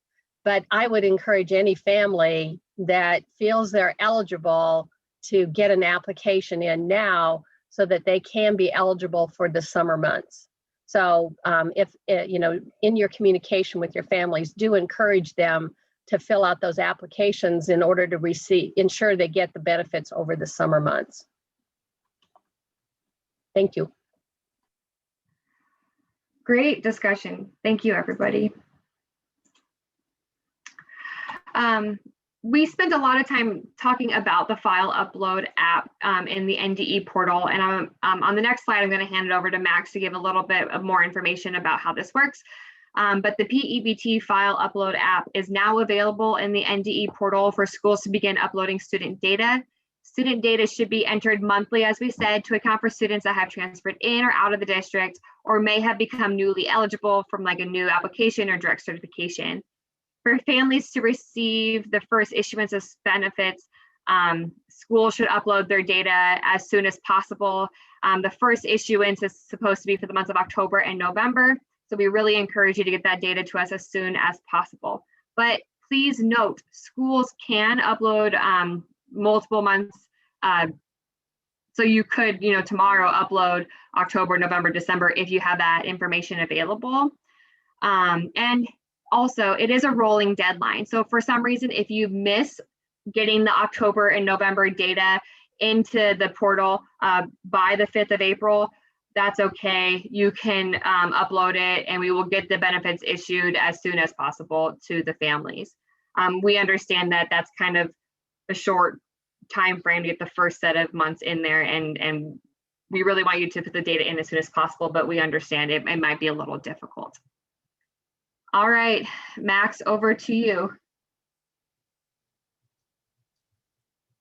But I would encourage any family that feels they're eligible to get an application in now so that they can be eligible for the summer months. So if, in your communication with your families, do encourage them to fill out those applications in order to ensure they get the benefits over the summer months. Thank you. Great discussion. Thank you, everybody. We spent a lot of time talking about the file upload app in the NDE portal. And on the next slide, I'm going to hand it over to Max to give a little bit of more information about how this works. But the P-EBT file upload app is now available in the NDE portal for schools to begin uploading student data. Student data should be entered monthly, as we said, to account for students that have transferred in or out of the district or may have become newly eligible from like a new application or direct certification. For families to receive the first issuance of benefits, schools should upload their data as soon as possible. The first issuance is supposed to be for the months of October and November. So we really encourage you to get that data to us as soon as possible. But please note, schools can upload multiple months. So you could, tomorrow upload October, November, December if you have that information available. And also, it is a rolling deadline. So for some reason, if you miss getting the October and November data into the portal by the 5th of April, that's okay. You can upload it and we will get the benefits issued as soon as possible to the families. We understand that that's kind of a short time frame to get the first set of months in there, and we really want you to put the data in as soon as possible, but we understand it might be a little difficult. All right, Max, over to you.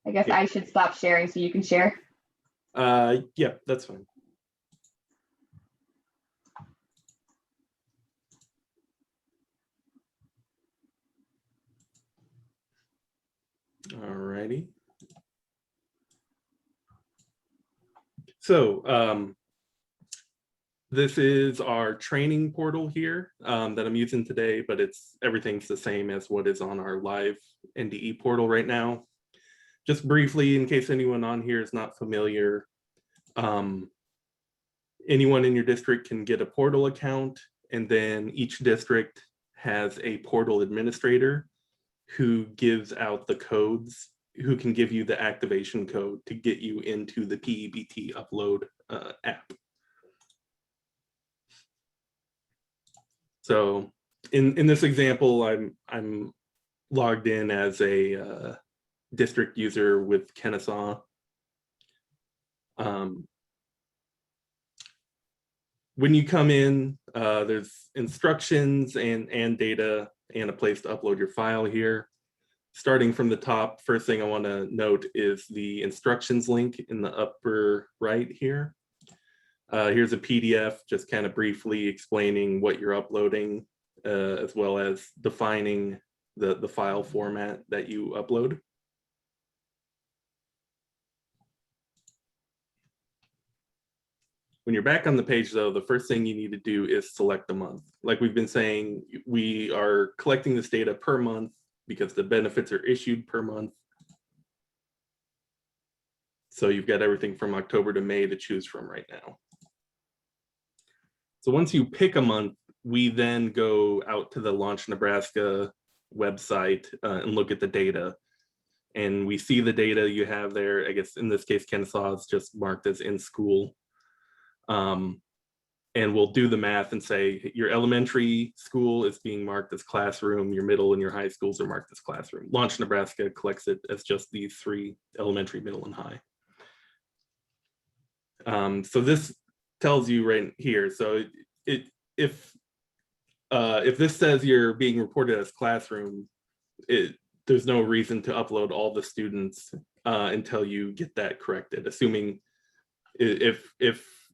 I guess I should stop sharing so you can share. Yeah, that's fine. All righty. So this is our training portal here that I'm using today, but everything's the same as what is on our live NDE portal right now. Just briefly, in case anyone on here is not familiar, anyone in your district can get a portal account, and then each district has a portal administrator who gives out the codes, who can give you the activation code to get you into the P-EBT upload app. So in this example, I'm logged in as a district user with Kennesaw. When you come in, there's instructions and data and a place to upload your file here. Starting from the top, first thing I want to note is the instructions link in the upper right here. Here's a PDF just kind of briefly explaining what you're uploading, as well as defining the file format that you upload. When you're back on the page though, the first thing you need to do is select a month. Like we've been saying, we are collecting this data per month because the benefits are issued per month. So you've got everything from October to May to choose from right now. So once you pick a month, we then go out to the Launch Nebraska website and look at the data. And we see the data you have there. I guess in this case, Kennesaw is just marked as in school. And we'll do the math and say your elementary school is being marked as classroom, your middle and your high schools are marked as classroom. Launch Nebraska collects it as just these three: elementary, middle, and high. So this tells you right here. So if this says you're being reported as classroom, there's no reason to upload all the students until you get that corrected, assuming if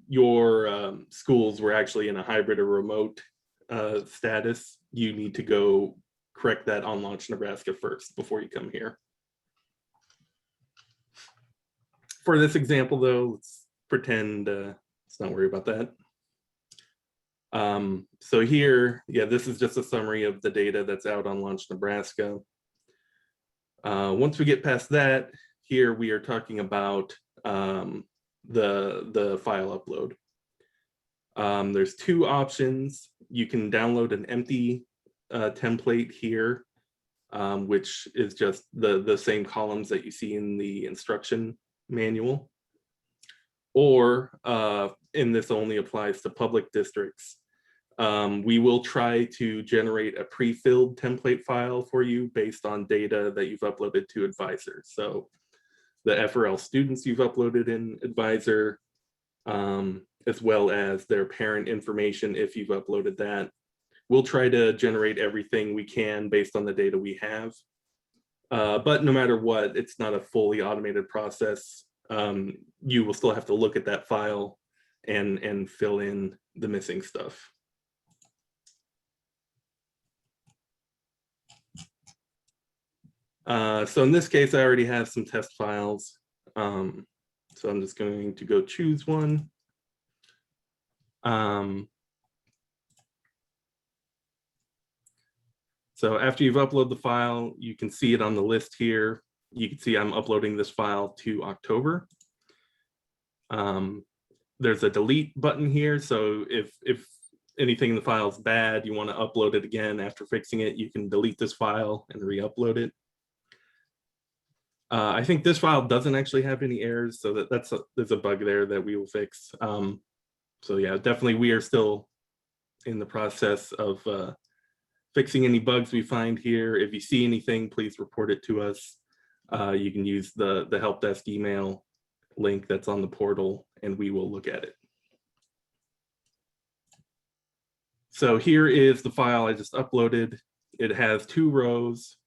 your schools were actually in a hybrid or remote status, you need to go correct that on Launch Nebraska first before you come here. For this example, though, let's pretend let's not worry about that. So here, yeah, this is just a summary of the data that's out on Launch Nebraska. Once we get past that, here we are talking about the file upload. There's two options. You can download an empty template here, which is just the same columns that you see in the instruction manual. Or, and this only applies to public districts, we will try to generate a pre-filled template file for you based on data that you've uploaded to Advisor. So the FRL students you've uploaded in Advisor, as well as their parent information if you've uploaded that. We'll try to generate everything we can based on the data we have. But no matter what, it's not a fully automated process. You will still have to look at that file and fill in the missing stuff. So in this case, I already have some test files. So I'm just going to go choose one. So after you've uploaded the file, you can see it on the list here. You can see I'm uploading this file to October. There's a delete button here. So if anything in the file is bad, you want to upload it again after fixing it, you can delete this file and re-upload it. I think this file doesn't actually have any errors, so there's a bug there that we will fix. So yeah, definitely we are still in the process of fixing any bugs we find here. If you see anything, please report it to us. You can use the help desk email link that's on the portal and we will look at it. So here is the file I just uploaded. It has 2 rows,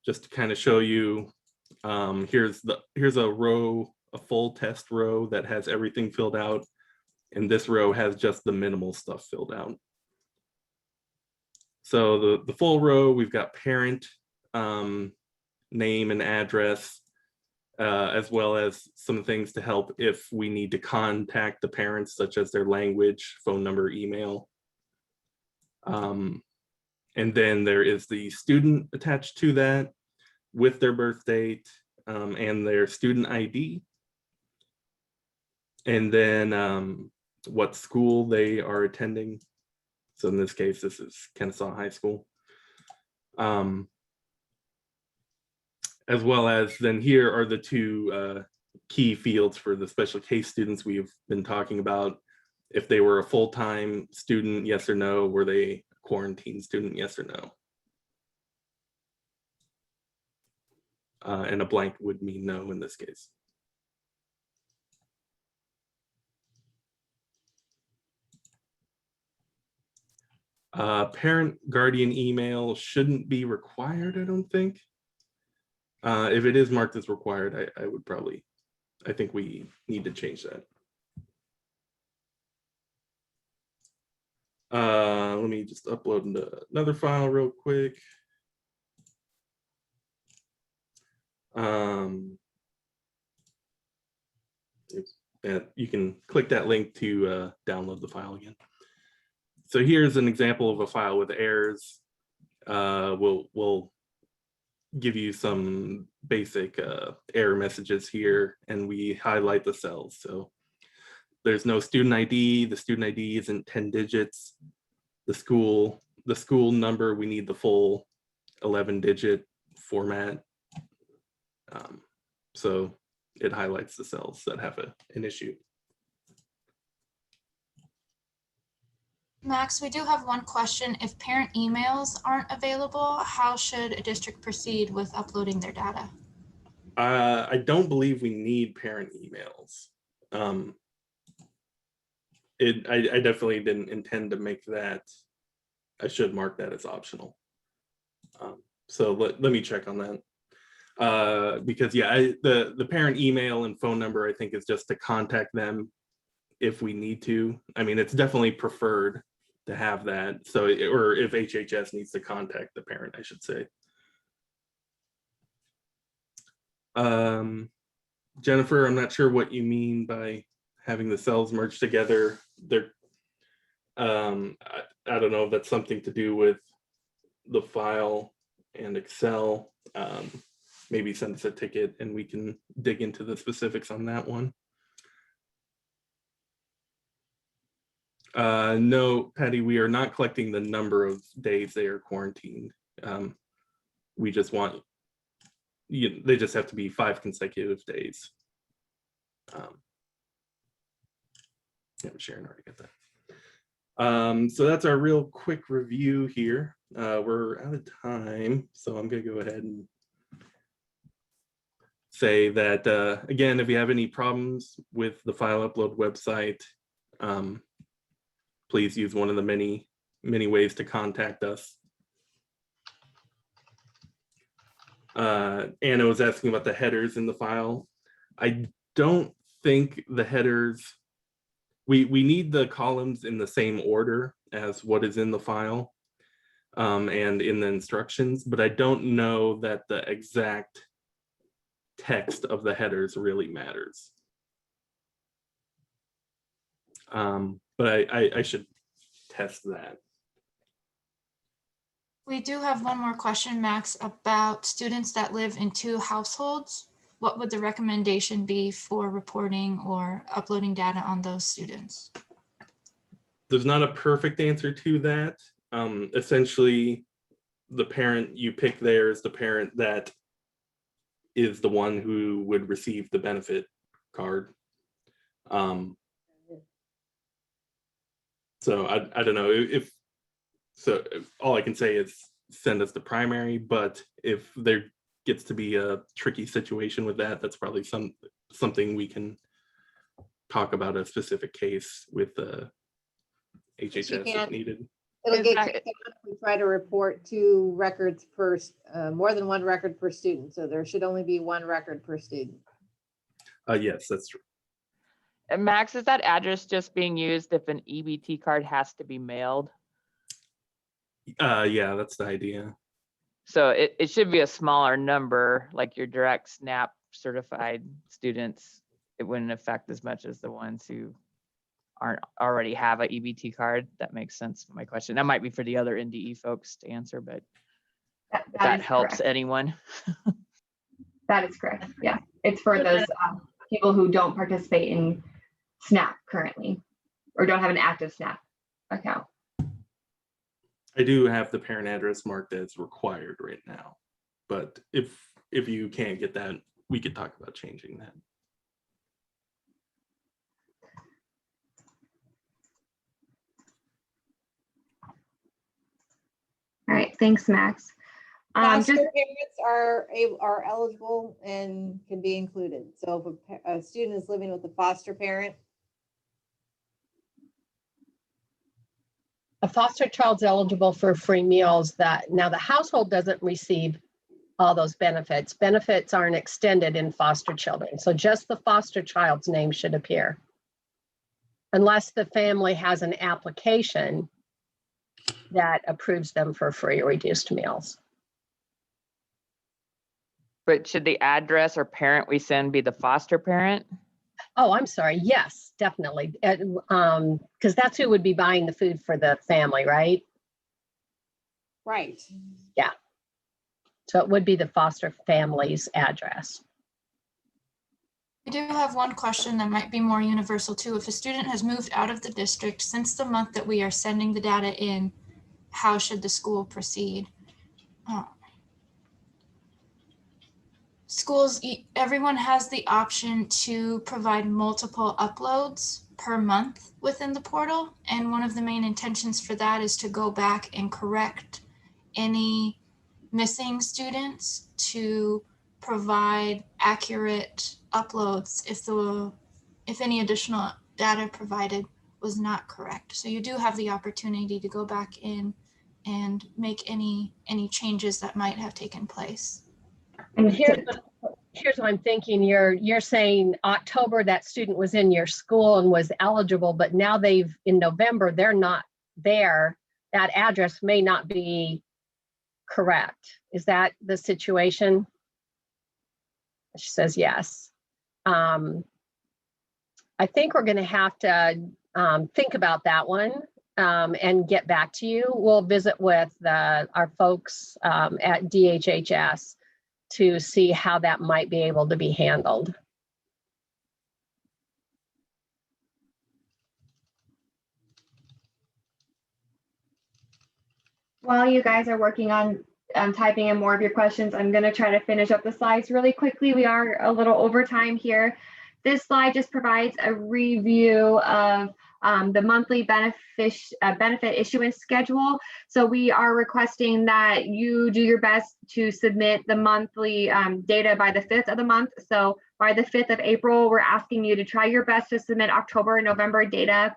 just to kind of show you. Here's a row, a full test row that has everything filled out, and this row has just the minimal stuff filled out. So the full row, we've got parent, name and address, as well as some things to help if we need to contact the parents, such as their language, phone number, email. And then there is the student attached to that with their birth date and their student ID. And then what school they are attending. So in this case, this is Kennesaw High School. As well as then here are the 2 key fields for the special case students we've been talking about. If they were a full-time student, yes or no. Were they a quarantine student, yes or no? And a blank would mean no in this case. Parent guardian email shouldn't be required, I don't think. If it is marked as required, I think we need to change that. Let me just upload another file real quick. You can click that link to download the file again. So here's an example of a file with errors. We'll give you some basic error messages here, and we highlight the cells. So there's no student ID. The student ID isn't 10 digits. The school number, we need the full 11-digit format. So it highlights the cells that have an issue. Max, we do have one question. If parent emails aren't available, how should a district proceed with uploading their data? I don't believe we need parent emails. I definitely didn't intend to make that. I should mark that as optional. So let me check on that. Because yeah, the parent email and phone number, I think, is just to contact them if we need to. I mean, it's definitely preferred to have that. So, or if HHS needs to contact the parent, I should say. Jennifer, I'm not sure what you mean by having the cells merged together. They're, I don't know if that's something to do with the file and Excel. Maybe send us a ticket and we can dig into the specifics on that one. No, Patty, we are not collecting the number of days they are quarantined. We just want, they just have to be 5 consecutive days. Yeah, Sharon already got that. So that's our real quick review here. We're out of time, so I'm gonna go ahead and say that, again, if you have any problems with the file upload website, please use one of the many ways to contact us. Anna was asking about the headers in the file. I don't think the headers, we need the columns in the same order as what is in the file and in the instructions, but I don't know that the exact text of the headers really matters. But I should test that. We do have one more question, Max, about students that live in 2 households. What would the recommendation be for reporting or uploading data on those students? There's not a perfect answer to that. Essentially, the parent you pick there is the parent that is the one who would receive the benefit card. So I don't know if, so all I can say is send us the primary, but if there gets to be a tricky situation with that, that's probably something we can talk about a specific case with the HHS if needed. It'll get kicked out if we try to report 2 records per, more than 1 record per student. So there should only be 1 record per student. Yes, that's true. And Max, is that address just being used if an EBT card has to be mailed? Yeah, that's the idea. So it should be a smaller number, like your direct SNAP certified students. It wouldn't affect as much as the ones who aren't already have an EBT card. That makes sense. My question, that might be for the other NDE folks to answer, but if that helps anyone. That is correct. Yeah, it's for those people who don't participate in SNAP currently or don't have an active SNAP account. I do have the parent address marked as required right now, but if you can't get that, we could talk about changing that. All right, thanks, Max. Foster parents are eligible and can be included. So if a student is living with a foster parent, A foster child's eligible for free meals. That now the household doesn't receive all those benefits. Benefits aren't extended in foster children. So just the foster child's name should appear. Unless the family has an application that approves them for free or reduced meals. But should the address or parent we send be the foster parent? Oh, I'm sorry. Yes, definitely. Because that's who would be buying the food for the family, right? right? Yeah. So it would be the foster family's address. We do have one question that might be more universal too. If a student has moved out of the district since the month that we are sending the data in, how should the school proceed? Schools, everyone has the option to provide multiple uploads per month within the portal. And one of the main intentions for that is to go back and correct any missing students, to provide accurate uploads if any additional data provided was not correct. So you do have the opportunity to go back in and make any changes that might have taken place. And here's what I'm thinking. You're saying October that student was in your school and was eligible, but now in November they're not there. That address may not be correct. Is that the situation? She says yes. I think we're going to have to think about that one and get back to you. We'll visit with our folks at DHHS to see how that might be able to be handled. While you guys are working on typing in more of your questions, I'm going to try to finish up the slides really quickly. We are a little over time here. This slide just provides a review of the monthly benefit issuance schedule. So we are requesting that you do your best to submit the monthly data by the 5th of the month. So by the 5th of April, we're asking you to try your best to submit October and November data.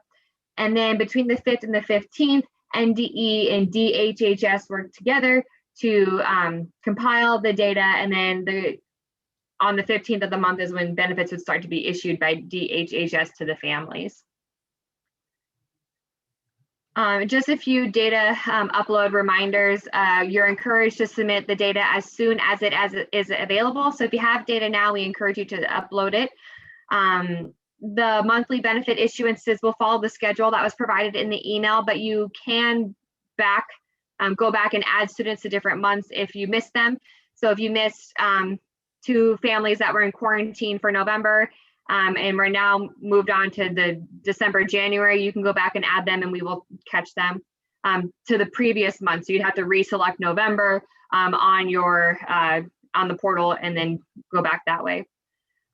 And then between the 5th and the 15th, NDE and DHHS work together to compile the data, and then on the 15th of the month is when benefits would start to be issued by DHHS to the families. Just a few data upload reminders. You're encouraged to submit the data as soon as it is available. So if you have data now, we encourage you to upload it. The monthly benefit issuances will follow the schedule that was provided in the email, but you can go back and add students to different months if you missed them. So if you missed 2 families that were in quarantine for November, and we're now moved on to the December, January, you can go back and add them and we will catch them to the previous month. So you'd have to reselect November on the portal and then go back that way.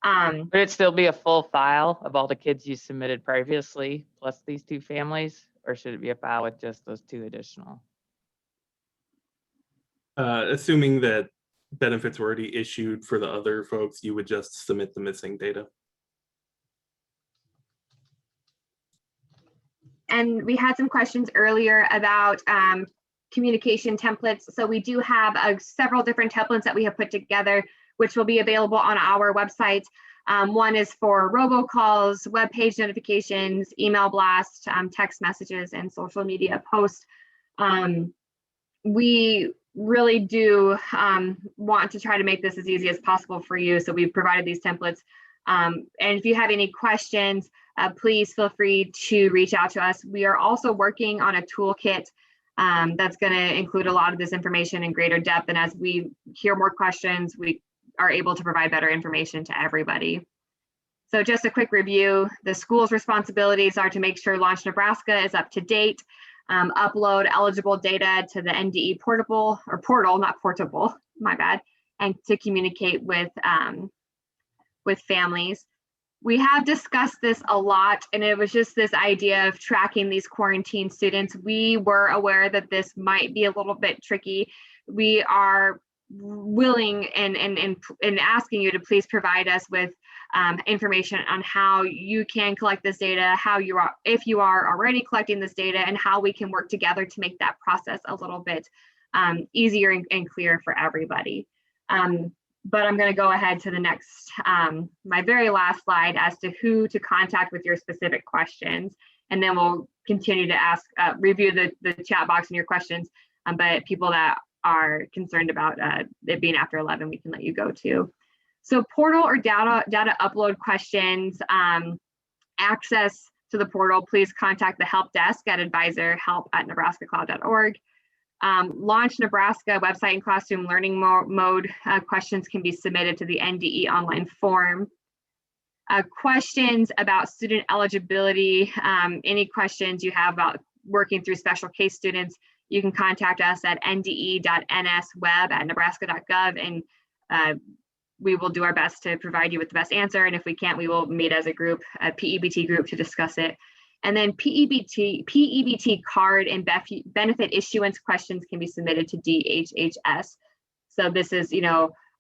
Would it still be a full file of all the kids you submitted previously plus these 2 families, or should it be a file with just those 2 additional? Assuming that benefits were already issued for the other folks, you would just submit the missing data. And we had some questions earlier about communication templates. So we do have several different templates that we have put together, which will be available on our website. One is for robocalls, web page notifications, email blasts, text messages, and social media posts. We really do want to try to make this as easy as possible for you. So we've provided these templates. And if you have any questions, please feel free to reach out to us. We are also working on a toolkit that's going to include a lot of this information in greater depth. And as we hear more questions, we are able to provide better information to everybody. So just a quick review, the school's responsibilities are to make sure Launch Nebraska is up to date, upload eligible data to the NDE portal, not portable, my bad, and to communicate with families. We have discussed this a lot, and it was just this idea of tracking these quarantine students. We were aware that this might be a little bit tricky. We are willing and asking you to please provide us with information on how you can collect this data, if you are already collecting this data, and how we can work together to make that process a little bit easier and clearer for everybody. But I'm going to go ahead to the next, my very last slide, as to who to contact with your specific questions. And then we'll continue to review the chat box and your questions. But people that are concerned about it being after 11, we can let you go to. So portal or data upload questions, access to the portal, please contact the help desk at advisorhelp@nebraskacloud.org. Launch Nebraska website and classroom learning mode questions can be submitted to the NDE online form. Questions about student eligibility, any questions you have about working through special case students, you can contact us at nde.nsweb@nebraska.gov, and we will do our best to provide you with the best answer. And if we can't, we will meet as a group, a PEBT group, to discuss it. And then PEBT card and benefit issuance questions can be submitted to DHHS. So this is,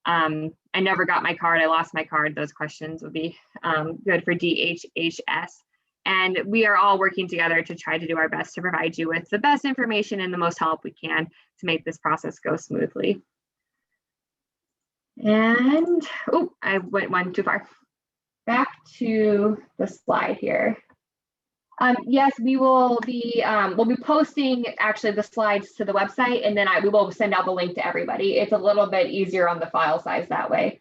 I never got my card, I lost my card. Those questions would be good for DHHS. And we are all working together to try to do our best to provide you with the best information and the most help we can to make this process go smoothly. And, oh, I went one too far. Back to the slide here. Yes, we'll be posting actually the slides to the website, and then we will send out the link to everybody. It's a little bit easier on the file size that way.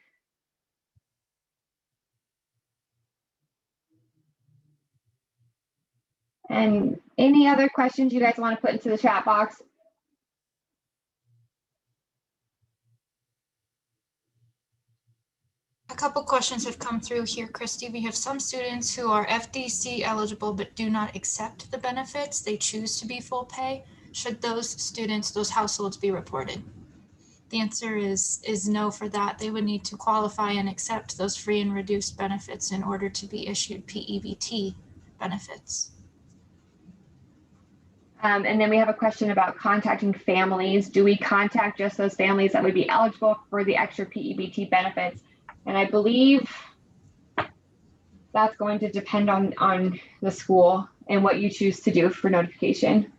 And any other questions you guys want to put into the chat box? A couple questions have come through here, Christy. We have some students who are FDC eligible but do not accept the benefits. They choose to be full pay. Should those students, those households be reported? The answer is no for that. They would need to qualify and accept those free and reduced benefits in order to be issued P-EBT benefits. And then we have a question about contacting families. Do we contact just those families that would be eligible for the extra P-EBT benefits? And I believe that's going to depend on the school and what you choose to do for notification.